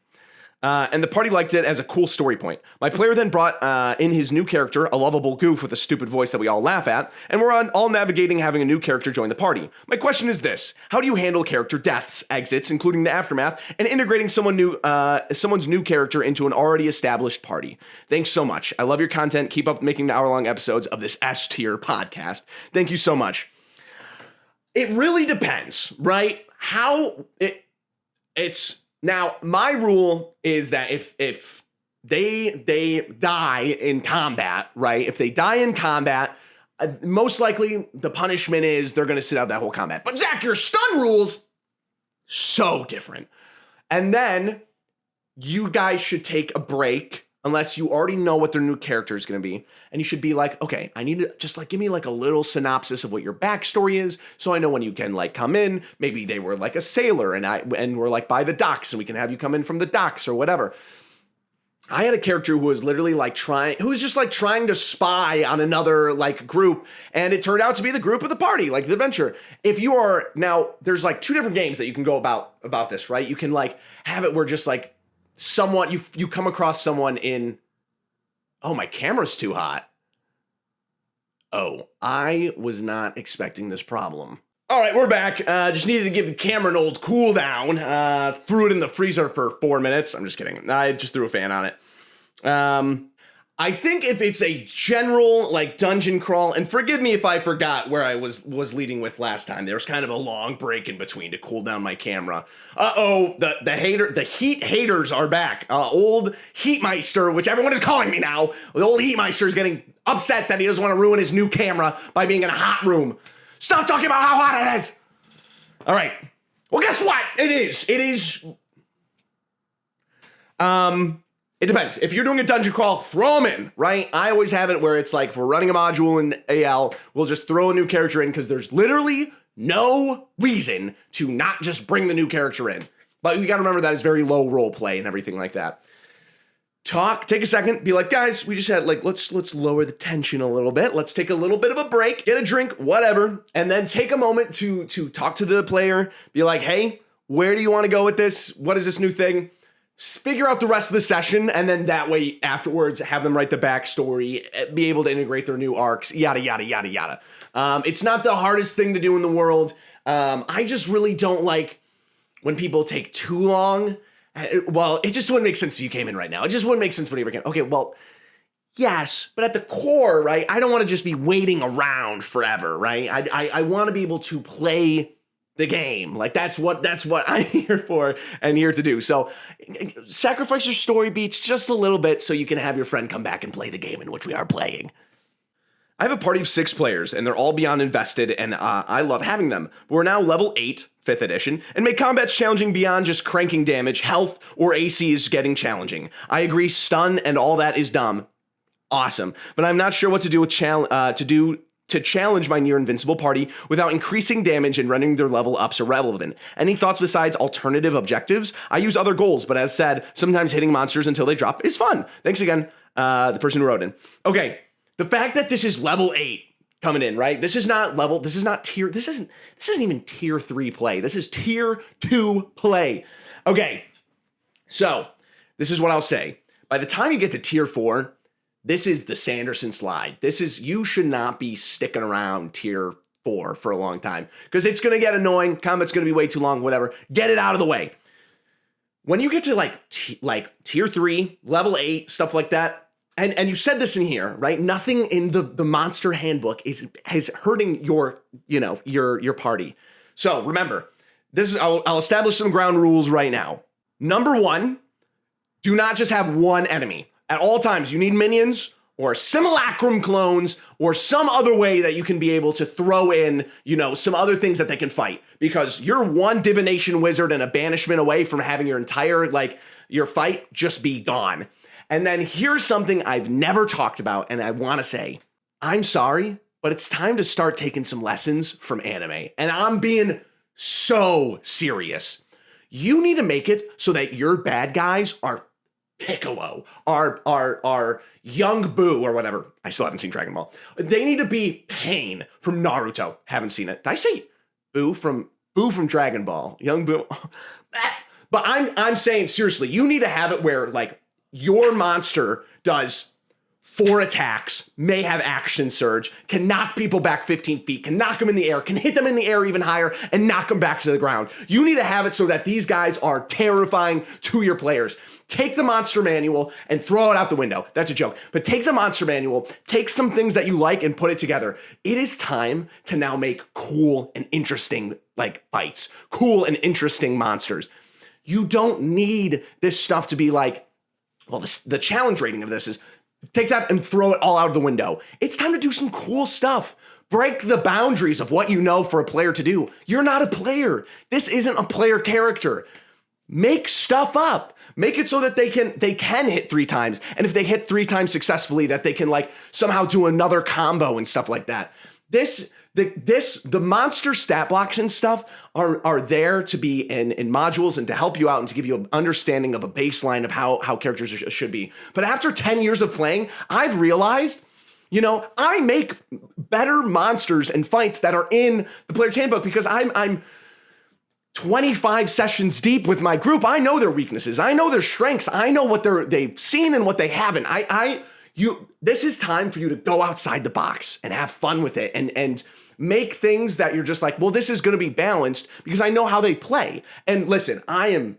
And the party liked it as a cool story point. My player then brought in his new character, a lovable goof with a stupid voice that we all laugh at, and we're all navigating having a new character join the party. My question is this: how do you handle character deaths, exits, including the aftermath, and integrating someone's new character into an already established party? Thanks so much. I love your content. Keep up making the hour-long episodes of this S-tier podcast. Thank you so much. It really depends, right? Now, my rule is that if they die in combat, right? If they die in combat, most likely the punishment is they're going to sit out that whole combat. But Zach, your stun rules, so different. And then you guys should take a break unless you already know what their new character is going to be. And you should be like, okay, I need to just like give me like a little synopsis of what your backstory is, so I know when you can like come in. Maybe they were like a sailor and we're like by the docks, and we can have you come in from the docks or whatever. I had a character who was literally like trying to spy on another like group, and it turned out to be the group of the party, like the adventure. If you are now, there's like 2 different games that you can go about this, right? You can like have it where just like someone you come across someone in. Oh, my camera's too hot. Oh, I was not expecting this problem. All right, we're back. Just needed to give the camera an old cool down. Threw it in the freezer for 4 minutes. I'm just kidding. I just threw a fan on it. I think if it's a general like dungeon crawl, and forgive me if I forgot where I was leading with last time. There was kind of a long break in between to cool down my camera. The heat haters are back. Old Heatmeister, which everyone is calling me now. The old Heatmeister is getting upset that he doesn't want to ruin his new camera by being in a hot room. Stop talking about how hot it is. All right. Well, guess what? It is. It depends. If you're doing a dungeon crawl, throw them in, right? I always have it where it's like, if we're running a module in AL, we'll just throw a new character in because there's literally no reason to not just bring the new character in. But you got to remember that is very low role play and everything like that. Take a second, be like, guys, we just had like, let's lower the tension a little bit. Let's take a little bit of a break, get a drink, whatever. And then take a moment to talk to the player. Be like, hey, where do you want to go with this? What is this new thing? Figure out the rest of the session, and then that way afterwards have them write the backstory, be able to integrate their new arcs, yada, yada, yada, yada. It's not the hardest thing to do in the world. I just really don't like when people take too long. Well, it just wouldn't make sense if you came in right now. It just wouldn't make sense when you came. Okay, well, yes, but at the core, right, I don't want to just be waiting around forever, right? I want to be able to play the game. Like that's what I'm here for and here to do. So sacrifice your story beats just a little bit so you can have your friend come back and play the game in which we are playing. I have a party of 6 players and they're all beyond invested, and I love having them. We're now level 8, 5th edition, and make combats challenging beyond just cranking damage. Health or AC is getting challenging. I agree, stun and all that is dumb. Awesome. But I'm not sure what to do with to challenge my near invincible party without increasing damage and rendering their level ups irrelevant. Any thoughts besides alternative objectives? I use other goals, but as said, sometimes hitting monsters until they drop is fun. Thanks again, the person who wrote in. Okay, the fact that this is level 8 coming in, right? This isn't even tier 3 play. This is tier 2 play. Okay, so this is what I'll say. By the time you get to tier 4, this is the Sanderson slide. You should not be sticking around tier 4 for a long time because it's going to get annoying. Combat's going to be way too long, whatever. Get it out of the way. When you get to like tier 3, level 8, stuff like that, and you said this in here, right? Nothing in the monster handbook is hurting your party. So remember, I'll establish some ground rules right now. Number 1, do not just have one enemy. At all times, you need minions or simulacrum clones or some other way that you can be able to throw in, some other things that they can fight. Because you're one divination wizard and a banishment away from having your entire, your fight just be gone. And then here's something I've never talked about, and I want to say, I'm sorry, but it's time to start taking some lessons from anime. And I'm being so serious. You need to make it so that your bad guys are Piccolo, our young Boo or whatever. I still haven't seen Dragon Ball. They need to be Pain from Naruto. Haven't seen it. Did I say Boo from Dragon Ball? Young Boo. But I'm saying seriously, you need to have it where your monster does 4 attacks, may have action surge, can knock people back 15 feet, can knock them in the air, can hit them in the air even higher, and knock them back to the ground. You need to have it so that these guys are terrifying to your players. Take the monster manual and throw it out the window. That's a joke. But take the monster manual, take some things that you like and put it together. It is time to now make cool and interesting fights, cool and interesting monsters. You don't need this stuff to be the challenge rating of this is take that and throw it all out of the window. It's time to do some cool stuff. Break the boundaries of what you know for a player to do. You're not a player. This isn't a player character. make stuff up. Make it so that they can hit 3 times. And if they hit 3 times successfully, that they can like somehow do another combo and stuff like that. The monster stat blocks and stuff are there to be in modules and to help you out and to give you an understanding of a baseline of how characters should be. But after 10 years of playing, I've realized, I make better monsters and fights that are in the player's handbook because I'm 25 sessions deep with my group. I know their weaknesses. I know their strengths. I know what they've seen and what they haven't. This is time for you to go outside the box and have fun with it and make things that you're just like, well, this is going to be balanced because I know how they play. And listen, I am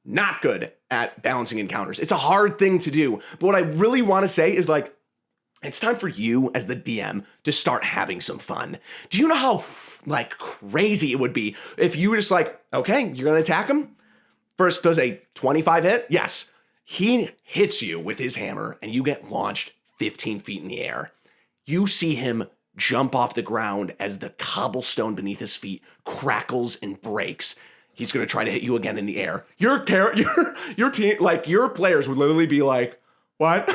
not good at balancing encounters. It's a hard thing to do. But what I really want to say is like, it's time for you as the DM to start having some fun. Do you know how crazy it would be if you were just like, okay, you're going to attack him? First, does a 25 hit? Yes. He hits you with his hammer and you get launched 15 feet in the air. You see him jump off the ground as the cobblestone beneath his feet crackles and breaks. He's going to try to hit you again in the air. Your team, like your players would literally be like, what?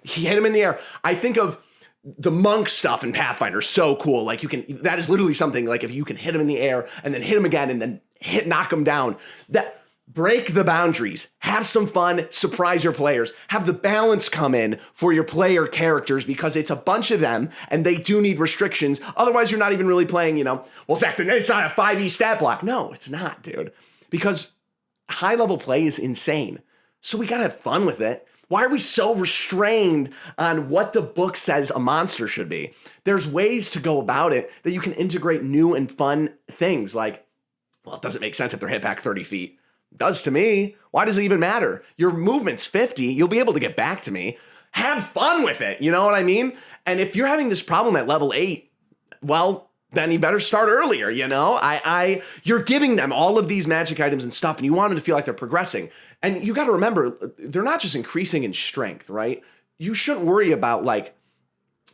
He hit him in the air. I think of the monk stuff in Pathfinder, so cool. Like that is literally something like if you can hit him in the air and then hit him again and then knock him down, that break the boundaries, have some fun, surprise your players, have the balance come in for your player characters because it's a bunch of them and they do need restrictions. Otherwise you're not even really playing, well, Zach, it's not a 5e stat block. No, it's not, dude, because high level play is insane. So we gotta have fun with it. Why are we so restrained on what the book says a monster should be? There's ways to go about it that you can integrate new and fun things like, well, it doesn't make sense if they're hit back 30 feet. It does to me. Why does it even matter? Your movement's 50. You'll be able to get back to me. Have fun with it. You know what I mean? And if you're having this problem at level 8, well, then you better start earlier, You're giving them all of these magic items and stuff, and you want them to feel like they're progressing. And you got to remember, they're not just increasing in strength, right? You shouldn't worry about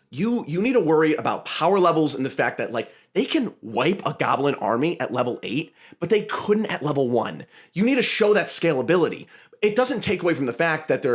you need to worry about power levels and the fact that they can wipe a goblin army at level 8, but they couldn't at level 1. You need to show that scalability. It doesn't take away from the fact that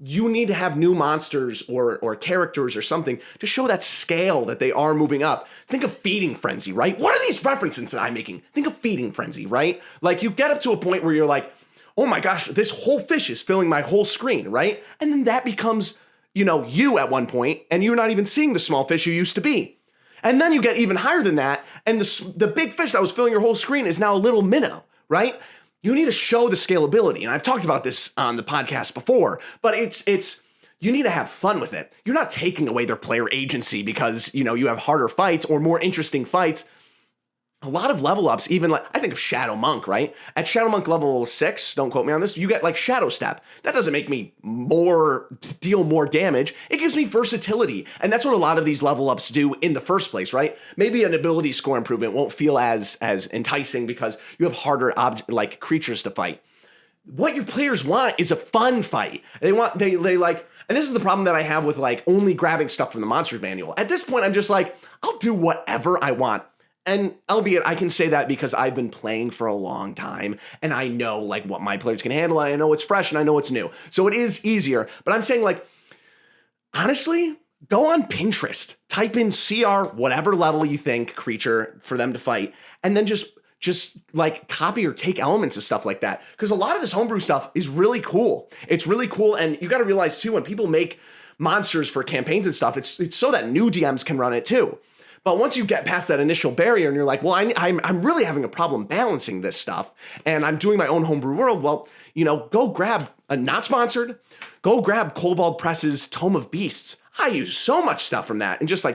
you need to have new monsters or characters or something to show that scale that they are moving up. Think of Feeding Frenzy, right? What are these references that I'm making? Think of Feeding Frenzy, right? Like you get up to a point where you're like, oh my gosh, this whole fish is filling my whole screen, right? And then that becomes, you at one point, and you're not even seeing the small fish you used to be. And then you get even higher than that, and the big fish that was filling your whole screen is now a little minnow, right? You need to show the scalability, and I've talked about this on the podcast before, but it's you need to have fun with it. You're not taking away their player agency because, you have harder fights or more interesting fights. A lot of level ups, even I think of Shadow Monk, right? At Shadow Monk level 6, don't quote me on this, you get Shadow Step. That doesn't make me deal more damage. It gives me versatility. And that's what a lot of these level ups do in the first place, right? Maybe an ability score improvement won't feel as enticing because you have harder creatures to fight. What your players want is a fun fight. They like, and this is the problem that I have with only grabbing stuff from the Monsters Manual. At this point, I'm just I'll do whatever I want. And albeit I can say that because I've been playing for a long time and I know what my players can handle and I know what's fresh and I know what's new. So it is easier. But I'm saying honestly, go on Pinterest, type in CR, whatever level you think creature for them to fight, and then just copy or take elements of stuff like that. Because a lot of this homebrew stuff is really cool. It's really cool. And you got to realize too, when people make monsters for campaigns and stuff, it's so that new DMs can run it too. But once you get past that initial barrier and you're like, well, I'm really having a problem balancing this stuff and I'm doing my own homebrew world, well, go grab not sponsored, go grab Kobold Press's Tome of Beasts. I use so much stuff from that and just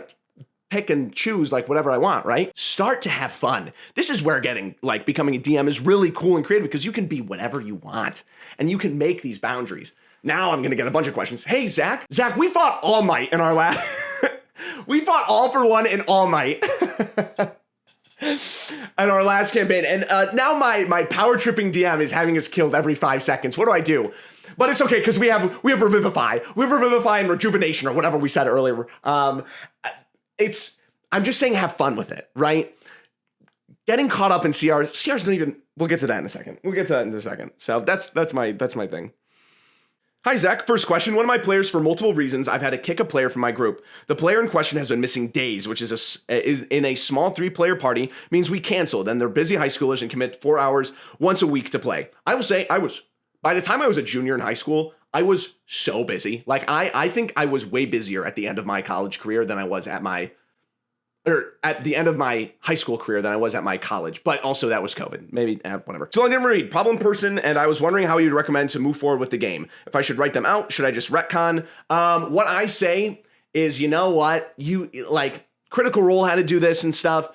pick and choose whatever I want, right? Start to have fun. This is where becoming a DM is really cool and creative because you can be whatever you want and you can make these boundaries. Now I'm going to get a bunch of questions. Hey, Zach, we fought All Might in our last... We fought All for One and All Might in our last campaign. And now my power tripping DM is having us killed every 5 seconds. What do I do? But it's okay because we have Revivify. We have Revivify and Rejuvenation or whatever we said earlier. I'm just saying have fun with it, right? getting caught up in CRs don't even, we'll get to that in a second. So that's my thing. Hi, Zach. First question. One of my players, for multiple reasons, I've had to kick a player from my group. The player in question has been missing days, which is in a small 3-player party, means we cancel. Then they're busy high schoolers and commit 4 hours once a week to play. I will say by the time I was a junior in high school, I was so busy. Like, I think I was way busier at the end of my college career than I was at the end of my high school career than I was at my college. But also that was COVID. Maybe, whatever. So I didn't read. Problem person, and I was wondering how you'd recommend to move forward with the game. If I should write them out, should I just retcon? What I say is, you know what? You, like, Critical Role had to do this and stuff.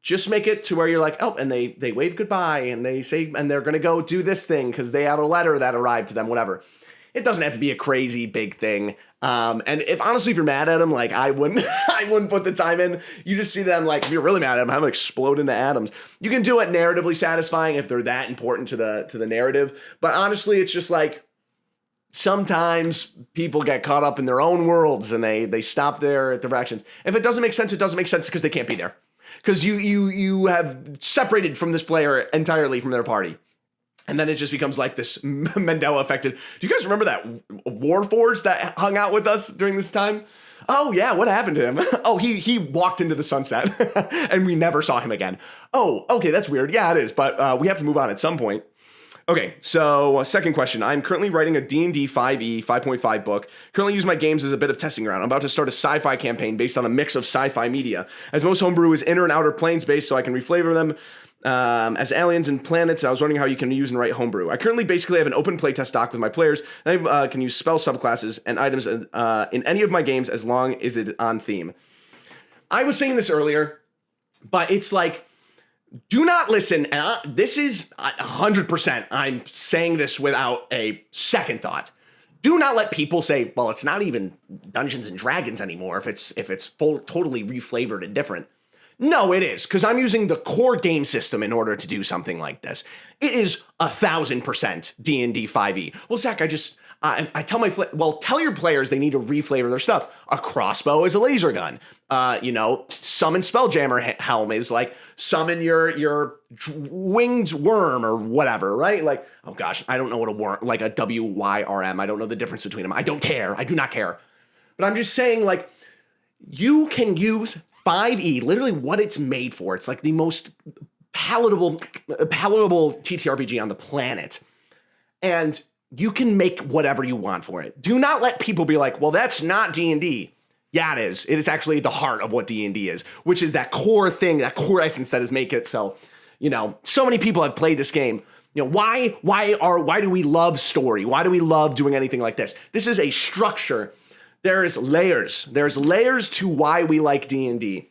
Just make it to where you're like, oh, and they wave goodbye, and they say, and they're going to go do this thing because they have a letter that arrived to them, whatever. It doesn't have to be a crazy big thing. And if you're mad at them, like I wouldn't put the time in. You just see them, like, if you're really mad at them, have them explode into atoms. You can do it narratively satisfying if they're that important to the narrative. But honestly, it's just like, sometimes people get caught up in their own worlds and they stop their actions. If it doesn't make sense, it doesn't make sense because they can't be there. Because you have separated from this player entirely from their party. And then it just becomes like this Mandela effect. Do you guys remember that Warforged that hung out with us during this time? Oh yeah, what happened to him? Oh, he walked into the sunset and we never saw him again. Oh, okay, that's weird. Yeah, it is, but we have to move on at some point. Okay, so second question. I'm currently writing a D&D 5e 5.5 book. Currently use my games as a bit of testing ground. I'm about to start a sci-fi campaign based on a mix of sci-fi media. As most homebrew is inner and outer planes based, so I can reflavor them as aliens and planets. I was wondering how you can use and write homebrew. I currently basically have an open playtest doc with my players. I can use spell subclasses and items in any of my games as long as it's on theme. I was saying this earlier, but it's like, do not listen. This is 100%. I'm saying this without a second thought. Do not let people say, well, it's not even Dungeons and Dragons anymore if it's totally reflavored and different. No, it is, because I'm using the core game system in order to do something like this. It is 1,000% D&D 5e. Well, Zach, I tell tell your players they need to reflavor their stuff. A crossbow is a laser gun. Summon Spelljammer helm is like summon your winged worm or whatever, right? Like, oh gosh, I don't know what a worm, like a WYRM. I don't know the difference between them. I don't care. I do not care. But I'm just saying, like, you can use 5e, literally what it's made for. It's like the most palatable TTRPG on the planet. And you can make whatever you want for it. Do not let people be like, well, that's not D&D. Yeah, it is. It is actually the heart of what D&D is, which is that core thing, that core essence that is make it so, so many people have played this game. Why do we love story? Why do we love doing anything like this? This is a structure. There's layers. There's layers to why we like D&D.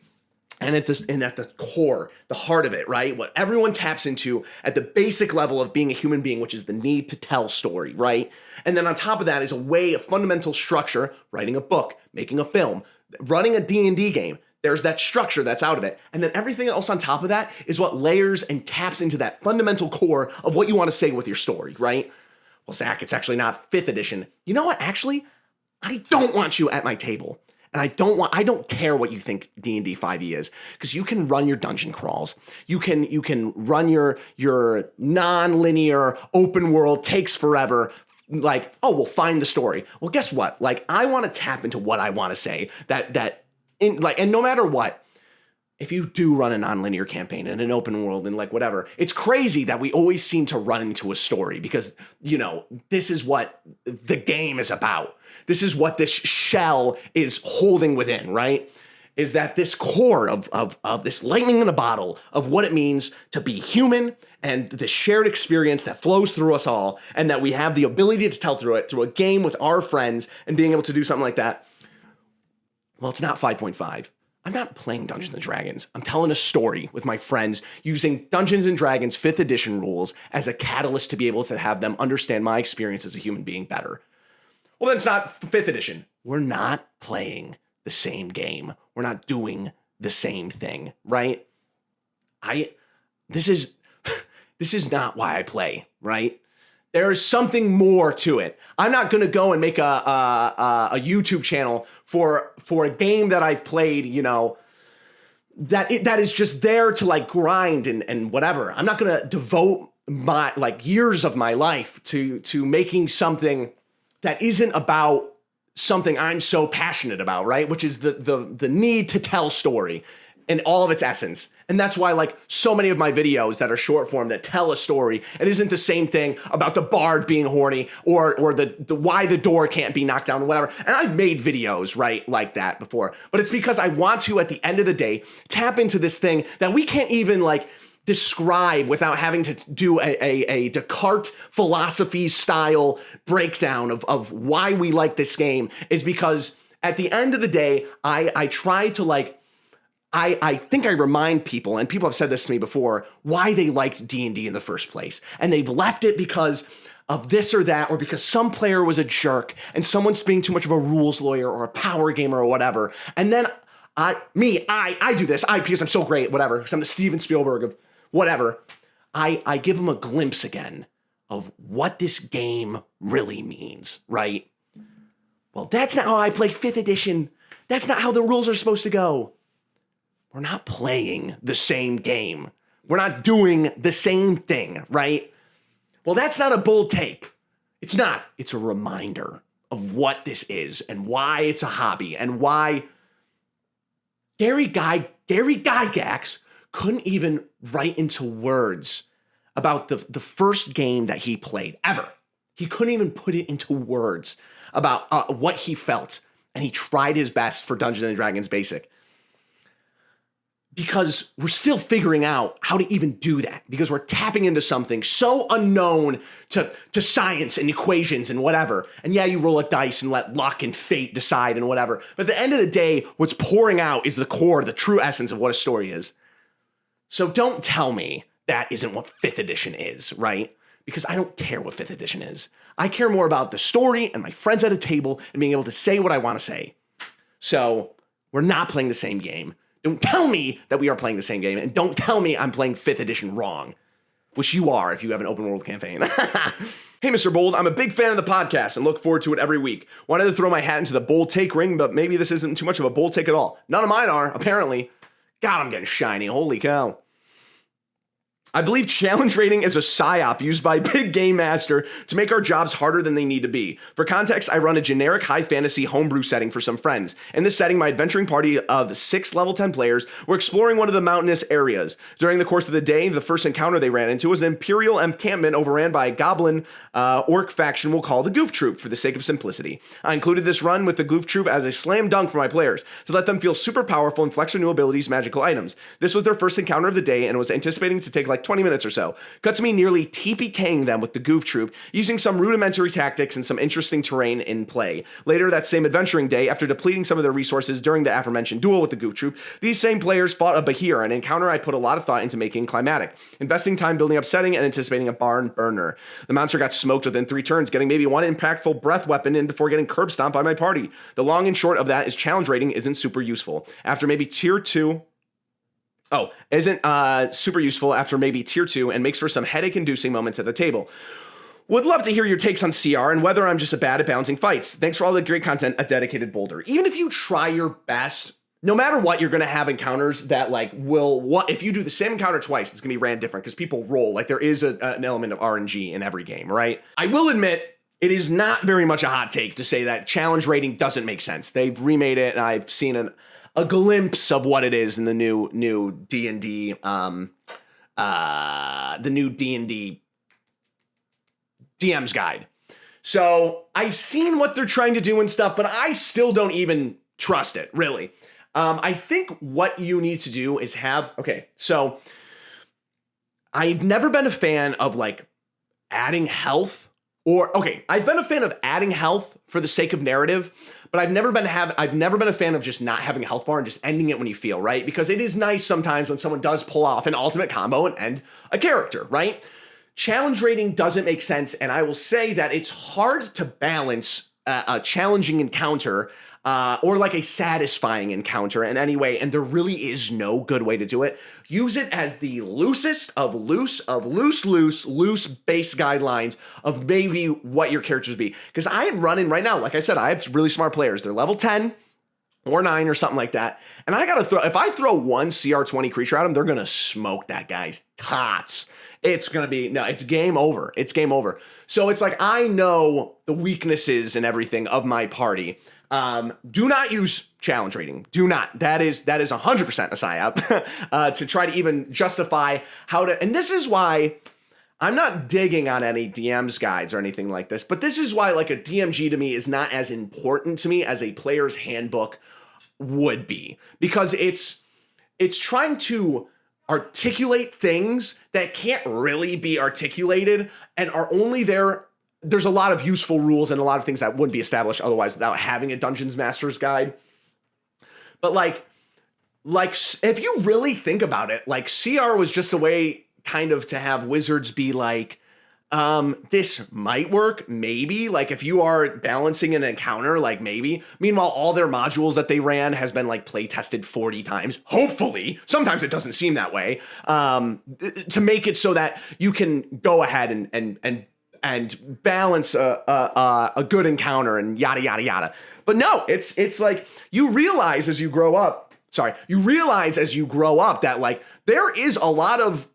And at the core, the heart of it, right? What everyone taps into at the basic level of being a human being, which is the need to tell story, right? And then on top of that is a fundamental structure, writing a book, making a film, running a D&D game. There's that structure that's out of it. And then everything else on top of that is what layers and taps into that fundamental core of what you want to say with your story, right? Well, Zach, it's actually not 5th edition. You know what? Actually, I don't want you at my table. And I don't care what you think D&D 5e is, because you can run your dungeon crawls. You can run your non-linear open world, takes forever, like, oh, we'll find the story. Well, guess what? Like, I want to tap into what I want to say and no matter what, if you do run a non-linear campaign in an open world and like whatever, it's crazy that we always seem to run into a story because, this is what the game is about. This is what this shell is holding within, right? Is that this core of this lightning in a bottle of what it means to be human and the shared experience that flows through us all, and that we have the ability to tell through it through a game with our friends and being able to do something like that. Well, it's not 5.5. I'm not playing Dungeons & Dragons. I'm telling a story with my friends using Dungeons & Dragons 5th edition rules as a catalyst to be able to have them understand my experience as a human being better. Well, then it's not 5th edition. We're not playing the same game. We're not doing the same thing, right? This is not why I play, right? There is something more to it. I'm not going to go and make a YouTube channel for a game that I've played, that is just there to like grind and whatever. I'm not gonna devote my like years of my life to making something that isn't about something I'm so passionate about, right? Which is the need to tell story in all of its essence. And that's why like so many of my videos that are short form that tell a story, it isn't the same thing about the bard being horny or the why the door can't be knocked down or whatever. And I've made videos, right, like that before. But it's because I want to, at the end of the day, tap into this thing that we can't even like describe without having to do a Descartes philosophy style breakdown of why we like this game, is because at the end of the day, I try to like, I think I remind people, and people have said this to me before, why they liked D&D in the first place. And they've left it because of this or that, or because some player was a jerk and someone's being too much of a rules lawyer or a power gamer or whatever. And then I do this, because I'm so great, whatever, because I'm the Steven Spielberg of whatever. I give them a glimpse again of what this game really means, right? Well, that's not how I play 5th edition. That's not how the rules are supposed to go. We're not playing the same game. We're not doing the same thing, right? Well, that's not a bold take. It's not. It's a reminder of what this is and why it's a hobby and why Gary Gygax couldn't even write into words about the first game that he played ever. He couldn't even put it into words about what he felt. And he tried his best for Dungeons and Dragons Basic. Because we're still figuring out how to even do that, because we're tapping into something so unknown to science and equations and whatever. And yeah, you roll a dice and let luck and fate decide and whatever. But at the end of the day, what's pouring out is the core, the true essence of what a story is. So don't tell me that isn't what 5th edition is, right? Because I don't care what 5th edition is. I care more about the story and my friends at a table and being able to say what I want to say. So we're not playing the same game. Don't tell me that we are playing the same game, and don't tell me I'm playing 5th edition wrong, which you are if you have an open world campaign. Hey, Mr. Bold, I'm a big fan of the podcast and look forward to it every week. Wanted to throw my hat into the bold take ring, but maybe this isn't too much of a bold take at all. None of mine are, apparently. God, I'm getting shiny. Holy cow. I believe challenge rating is a psyop used by Big Game Master to make our jobs harder than they need to be. For context, I run a generic high fantasy homebrew setting for some friends. In this setting, my adventuring party of 6 level 10 players were exploring one of the mountainous areas. During the course of the day, the first encounter they ran into was an imperial encampment overran by a goblin orc faction we'll call the Goof Troop for the sake of simplicity. I included this run with the Goof Troop as a slam dunk for my players to let them feel super powerful and flex their new abilities, magical items. This was their first encounter of the day and was anticipating to take like 20 minutes or so. Cut to me nearly TPKing them with the Goof Troop, using some rudimentary tactics and some interesting terrain in play. Later that same adventuring day, after depleting some of their resources during the aforementioned duel with the Goof Troop, these same players fought a Bahir, an encounter I put a lot of thought into making climatic, investing time building up setting and anticipating a barn burner. The monster got smoked within 3 turns, getting maybe one impactful breath weapon in before getting curb stomped by my party. The long and short of that is challenge rating isn't super useful. After maybe tier 2, isn't super useful after maybe tier 2 and makes for some headache-inducing moments at the table. Would love to hear your takes on CR and whether I'm just bad at balancing fights. Thanks for all the great content, a dedicated boulder. Even if you try your best, no matter what, you're going to have encounters that like if you do the same encounter twice, it's going to be ran different because people roll. Like there is an element of RNG in every game, right? I will admit, it is not very much a hot take to say that challenge rating doesn't make sense. They've remade it and I've seen a glimpse of what it is in the new D&D, the new D&D DM's guide. So I've seen what they're trying to do and stuff, but I still don't even trust it, really. I think what you need to do is so I've never been a fan of like adding health I've been a fan of adding health for the sake of narrative, but I've never been a fan of just not having a health bar and just ending it when you feel, right? Because it is nice sometimes when someone does pull off an ultimate combo and end a character, right? Challenge rating doesn't make sense, and I will say that it's hard to balance a challenging encounter or like a satisfying encounter in any way, and there really is no good way to do it. Use it as the loosest of loose base guidelines of maybe what your characters be. Because I am running right now, like I said, I have really smart players. They're level 10, or 9 or something like that. And I gotta if I throw one CR20 creature at him, they're gonna smoke that guy's tots. It's gonna be, no, it's game over. It's game over. So it's like, I know the weaknesses and everything of my party. Do not use challenge rating. Do not. That is 100% a psyop to try to even justify how to, and this is why I'm not digging on any DM's guides or anything like this, but this is why like a DMG to me is not as important to me as a player's handbook would be, because it's trying to articulate things that can't really be articulated and are only there. There's a lot of useful rules and a lot of things that wouldn't be established otherwise without having a Dungeons Master's guide. But like if you really think about it, like CR was just a way kind of to have wizards be like, this might work, maybe. Like if you are balancing an encounter, like maybe. Meanwhile, all their modules that they ran has been like play tested 40 times. Hopefully, sometimes it doesn't seem that way. To make it so that you can go ahead and balance a good encounter and yada yada yada. But no, it's like you realize as you grow up. You realize as you grow up that like there is a lot of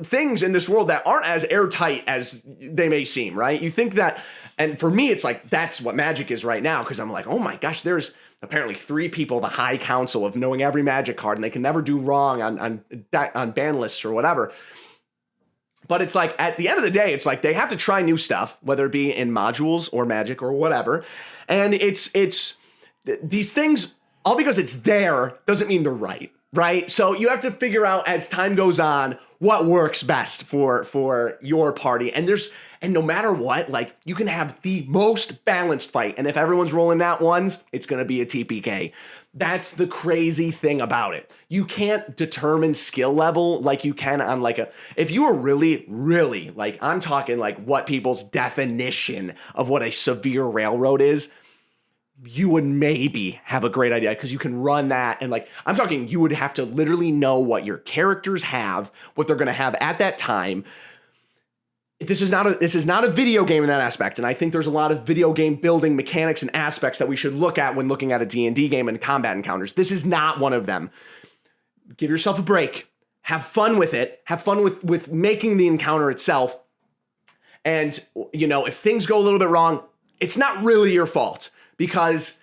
things in this world that aren't as airtight as they may seem, right? You think that, and for me, it's like, that's what Magic is right now, because I'm like, oh my gosh, there's apparently 3 people, the high council of knowing every Magic card, and they can never do wrong on ban lists or whatever. But it's like, at the end of the day, it's like they have to try new stuff, whether it be in modules or Magic or whatever. And it's these things, all because it's there doesn't mean they're right? So you have to figure out as time goes on what works best for your party. And no matter what, like you can have the most balanced fight. And if everyone's rolling nat ones, it's going to be a TPK. That's the crazy thing about it. You can't determine skill level like you can on like if you are really, really like, I'm talking like what people's definition of what a severe railroad is, you would maybe have a great idea because you can run that. And like, I'm talking, you would have to literally know what your characters have, what they're going to have at that time. This is not a video game in that aspect. And I think there's a lot of video game building mechanics and aspects that we should look at when looking at a D&D game and combat encounters. This is not one of them. Give yourself a break. Have fun with it. Have fun with making the encounter itself. And, you know, if things go a little bit wrong, it's not really your fault. Because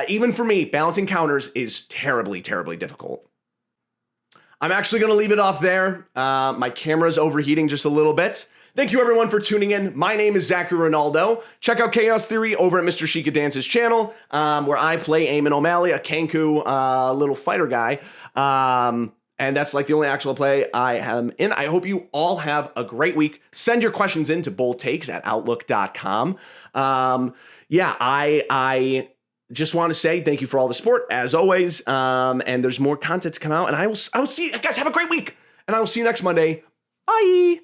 even for me, balancing counters is terribly, terribly difficult. I'm actually going to leave it off there. My camera's overheating just a little bit. Thank you, everyone, for tuning in. My name is Zachary Ronaldo. Check out Chaos Theory over at Mr. Sheikah Dance's channel, where I play Eamon O'Malley, a Kenku little fighter guy. And that's like the only actual play I am in. I hope you all have a great week. Send your questions in to BoldTakes at outlook.com. Yeah, I just want to say thank you for all the support, as always. And there's more content to come out. And I will see you guys. Have a great week. And I will see you next Monday. Bye.